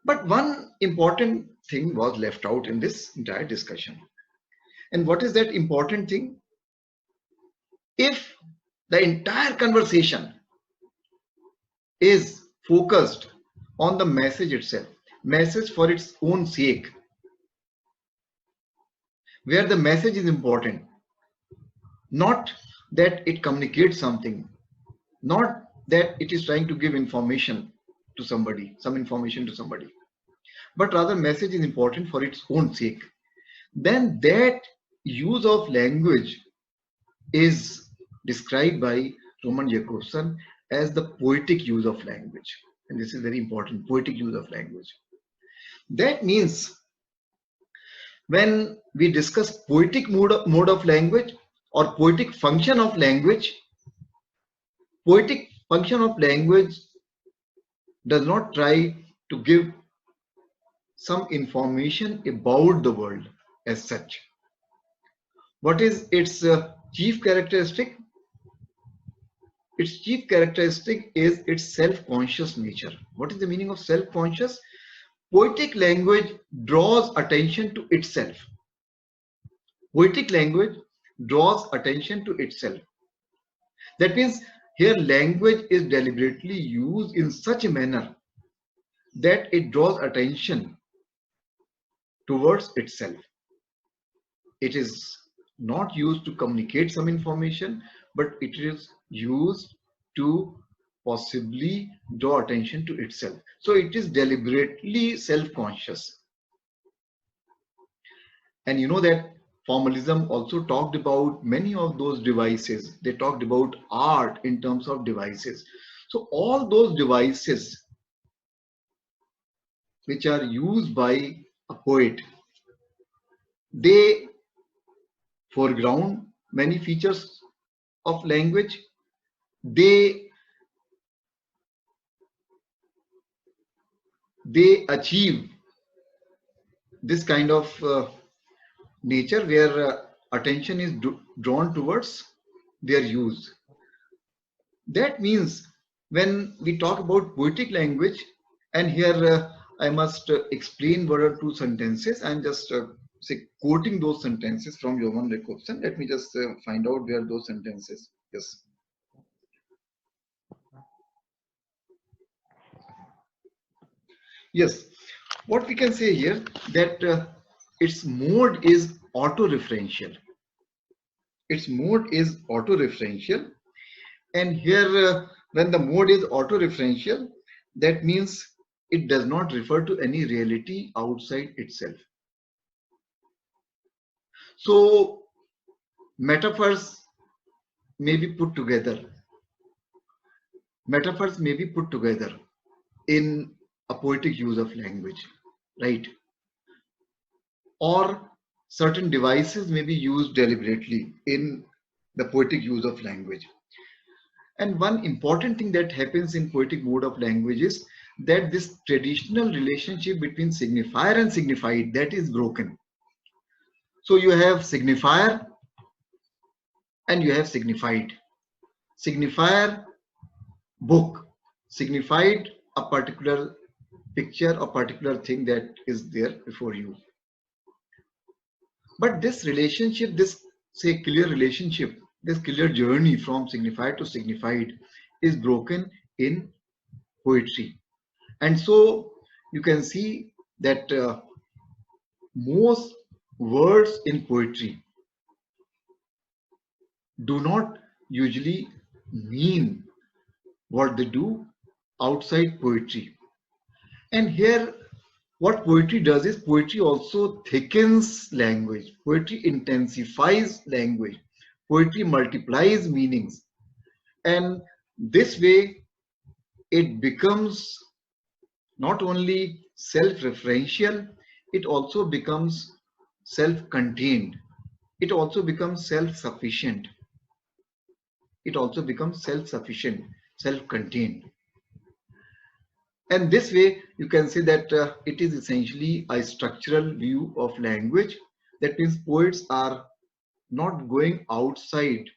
Speaker 1: But one important thing was left out in this entire discussion. And what is that important thing? If the entire conversation is focused on the message itself, message for its own sake, where the message is important, not that it communicates something, not that it is trying to give information to somebody, some information to somebody, but rather message is important for its own sake, then that use of language is described by Roman Jakobson as the poetic use of language. And this is very important, poetic use of language. That means when we discuss poetic mode of language or poetic function of language, poetic function of language does not try to give some information about the world as such. What is its chief characteristic? Its chief characteristic is its self-conscious nature. What is the meaning of self-conscious? Poetic language draws attention to itself. Poetic language draws attention to itself. That means here language is deliberately used in such a manner that it draws attention towards itself. It is not used to communicate some information, but it is used to possibly draw attention to itself. So it is deliberately self-conscious. And you know that formalism also talked about many of those devices. They talked about art in terms of devices. So all those devices which are used by a poet, they foreground many features of language. They achieve this kind of nature where attention is drawn towards their use. That means when we talk about poetic language, and here I must explain one or two sentences. I'm just say quoting those sentences from Johann Jakobson. Let me just find out where those sentences. Yes. Yes. What we can say here that its mode is autoreferential. Its mode is autoreferential, and here when the mode is autoreferential, that means it does not refer to any reality outside itself. So metaphors may be put together. Metaphors may be put together in a poetic use of language, right? Or certain devices may be used deliberately in the poetic use of language. And one important thing that happens in poetic mode of language is that this traditional relationship between signifier and signified, that is broken. So you have signifier and you have signified. Signifier, book. Signified, a particular picture or particular thing that is there before you. But this relationship, this say clear relationship, this clear journey from signified to signified is broken in poetry. And so you can see that most words in poetry do not usually mean what they do outside poetry. And here what poetry does is poetry also thickens language. Poetry intensifies language. Poetry multiplies meanings. And this way it becomes not only self-referential, it also becomes self-contained. It also becomes self-sufficient. It also becomes self-sufficient, self-contained. And this way you can say that it is essentially a structural view of language. That means poets are not going outside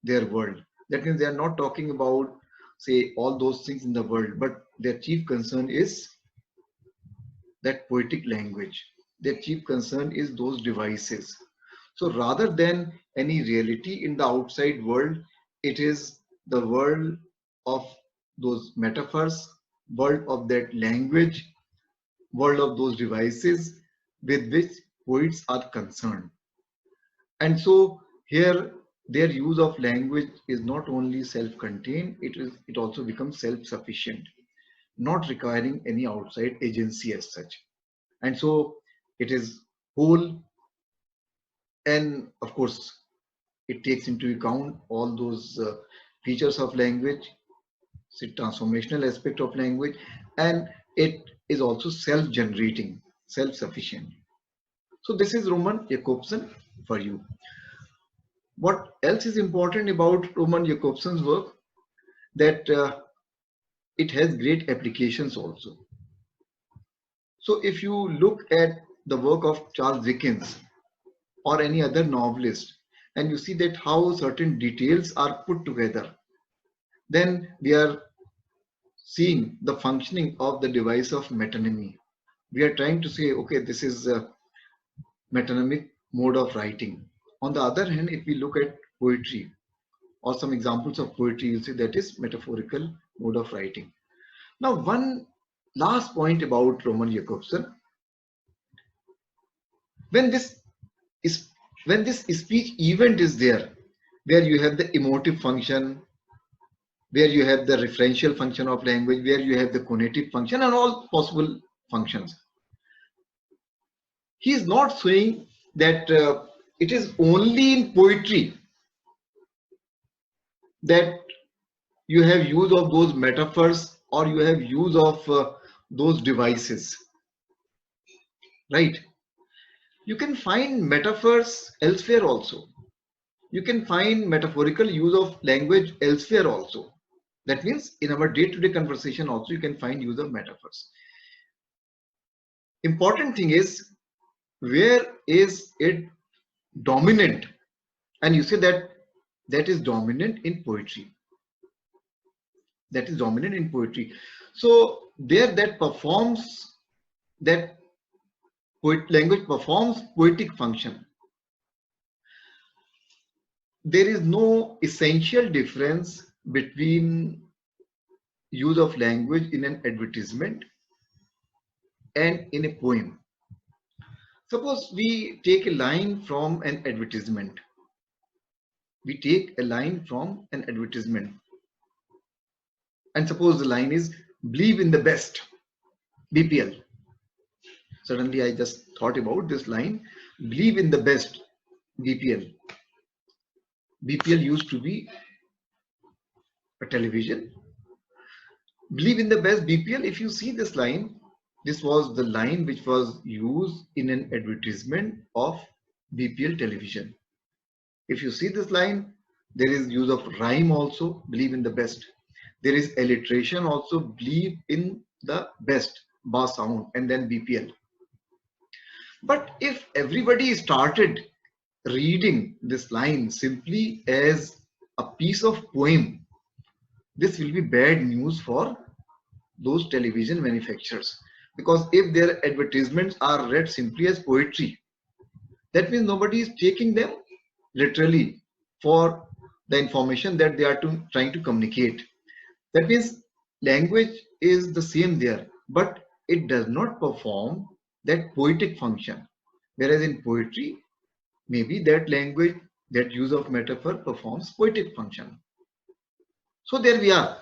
Speaker 1: their world. That means they are not talking about say all those things in the world, but their chief concern is that poetic language. Their chief concern is those devices. So rather than any reality in the outside world, it is the world of those metaphors, world of that language, world of those devices with which poets are concerned. And so here their use of language is not only self-contained, it also becomes self-sufficient, not requiring any outside agency as such. And so it is whole, and of course it takes into account all those features of language, the transformational aspect of language, and it is also self-generating, self-sufficient. So this is Roman Jakobson for you. What else is important about Roman Jakobson's work? That it has great applications also. So if you look at the work of Charles Dickens or any other novelist, and you see that how certain details are put together, then we are seeing the functioning of the device of metonymy. We are trying to say, okay, this is a metonymic mode of writing. On the other hand, if we look at poetry or some examples of poetry, you'll see that is metaphorical mode of writing. Now, one last point about Roman Jakobson. When this is when this speech event is there, where you have the emotive function, where you have the referential function of language, where you have the conative function and all possible functions. He is not saying that it is only in poetry that you have use of those metaphors or you have use of those devices, right? You can find metaphors elsewhere also. You can find metaphorical use of language elsewhere also. That means in our day-to-day conversation also you can find use of metaphors. Important thing is, where is it dominant? And you say that that is dominant in poetry. That is dominant in poetry. So there that performs, that language performs poetic function. There is no essential difference between use of language in an advertisement and in a poem. Suppose we take a line from an advertisement. We take a line from an advertisement. And suppose the line is, believe in the best, BPL. Suddenly I just thought about this line, believe in the best, BPL. BPL used to be a television. Believe in the best, BPL. If you see this line, this was the line which was used in an advertisement of BPL television. If you see this line, there is use of rhyme also, believe in the best. There is alliteration also, believe in the best, ba sound, and then BPL. But if everybody started reading this line simply as a piece of poem, this will be bad news for those television manufacturers, because if their advertisements are read simply as poetry, that means nobody is taking them literally for the information that they are trying to communicate. That means language is the same there, but it does not perform that poetic function, whereas in poetry maybe that language, that use of metaphor performs poetic function. So there we are.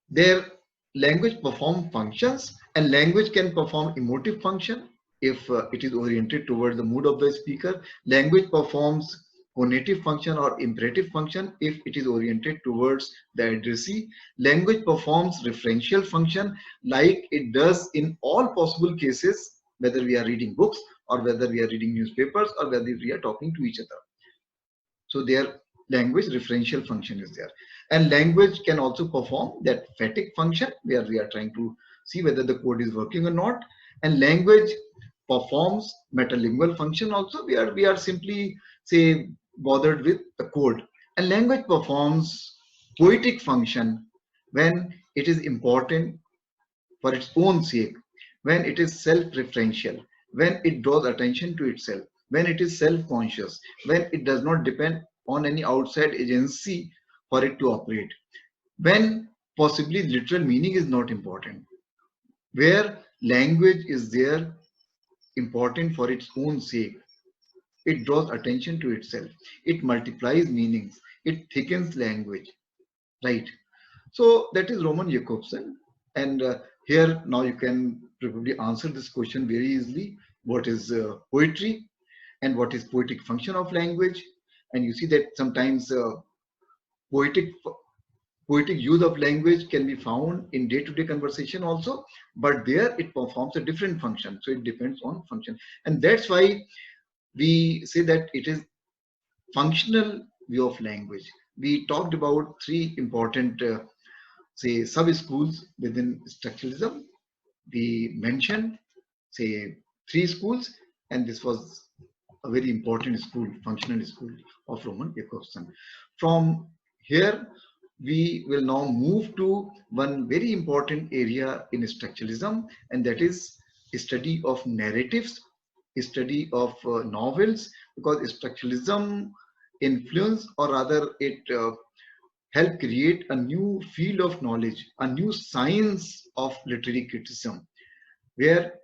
Speaker 1: Their language perform functions, and language can perform emotive function if it is oriented towards the mood of the speaker. Language performs conative function or imperative function if it is oriented towards the addressee. Language performs referential function like it does in all possible cases, whether we are reading books or whether we are reading newspapers or whether we are talking to each other. So their language referential function is there. And language can also perform that phatic function where we are trying to see whether the code is working or not. And language performs metalingual function also, where we are simply say bothered with the code. And language performs poetic function when it is important for its own sake, when it is self-referential, when it draws attention to itself, when it is self-conscious, when it does not depend on any outside agency for it to operate, when possibly literal meaning is not important, where language is there important for its own sake. It draws attention to itself. It multiplies meanings. It thickens language, right? So that is Roman Jakobson. And here now you can probably answer this question very easily. What is poetry and what is poetic function of language? And you see that sometimes poetic poetic use of language can be found in day-to-day conversation also, but there it performs a different function. So it depends on function. And that's why we say that it is functional view of language. We talked about three important, say, sub-schools within structuralism. We mentioned, say, three schools, and this was a very important school, functional school of Roman Jakobson. From here, we will now move to one very important area in structuralism, and that is study of narratives, study of novels, because structuralism influence, or rather it helped create a new field of knowledge, a new science of literary criticism, where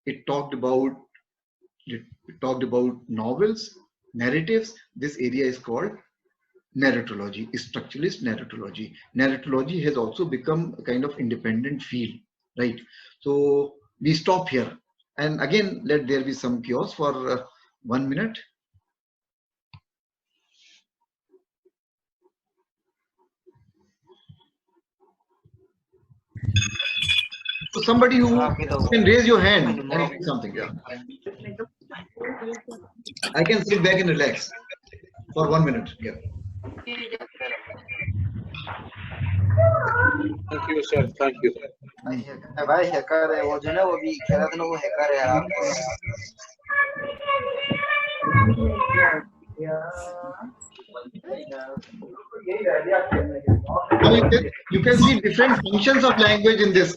Speaker 1: it talked about novels, narratives. This area is called narratology, structuralist narratology. Narratology has also become a kind of independent field, right? So we stop here, and again let there be some chaos for 1 minute. So somebody who can raise your hand and say something. Yeah, I can sit back and relax for 1 minute. Yeah.
Speaker 3: Thank you, sir. Thank you.
Speaker 4: भाई hacker है वो जो ना वो भी खेला था ना वो हैकर है आप
Speaker 1: Now you can see different functions of language in this.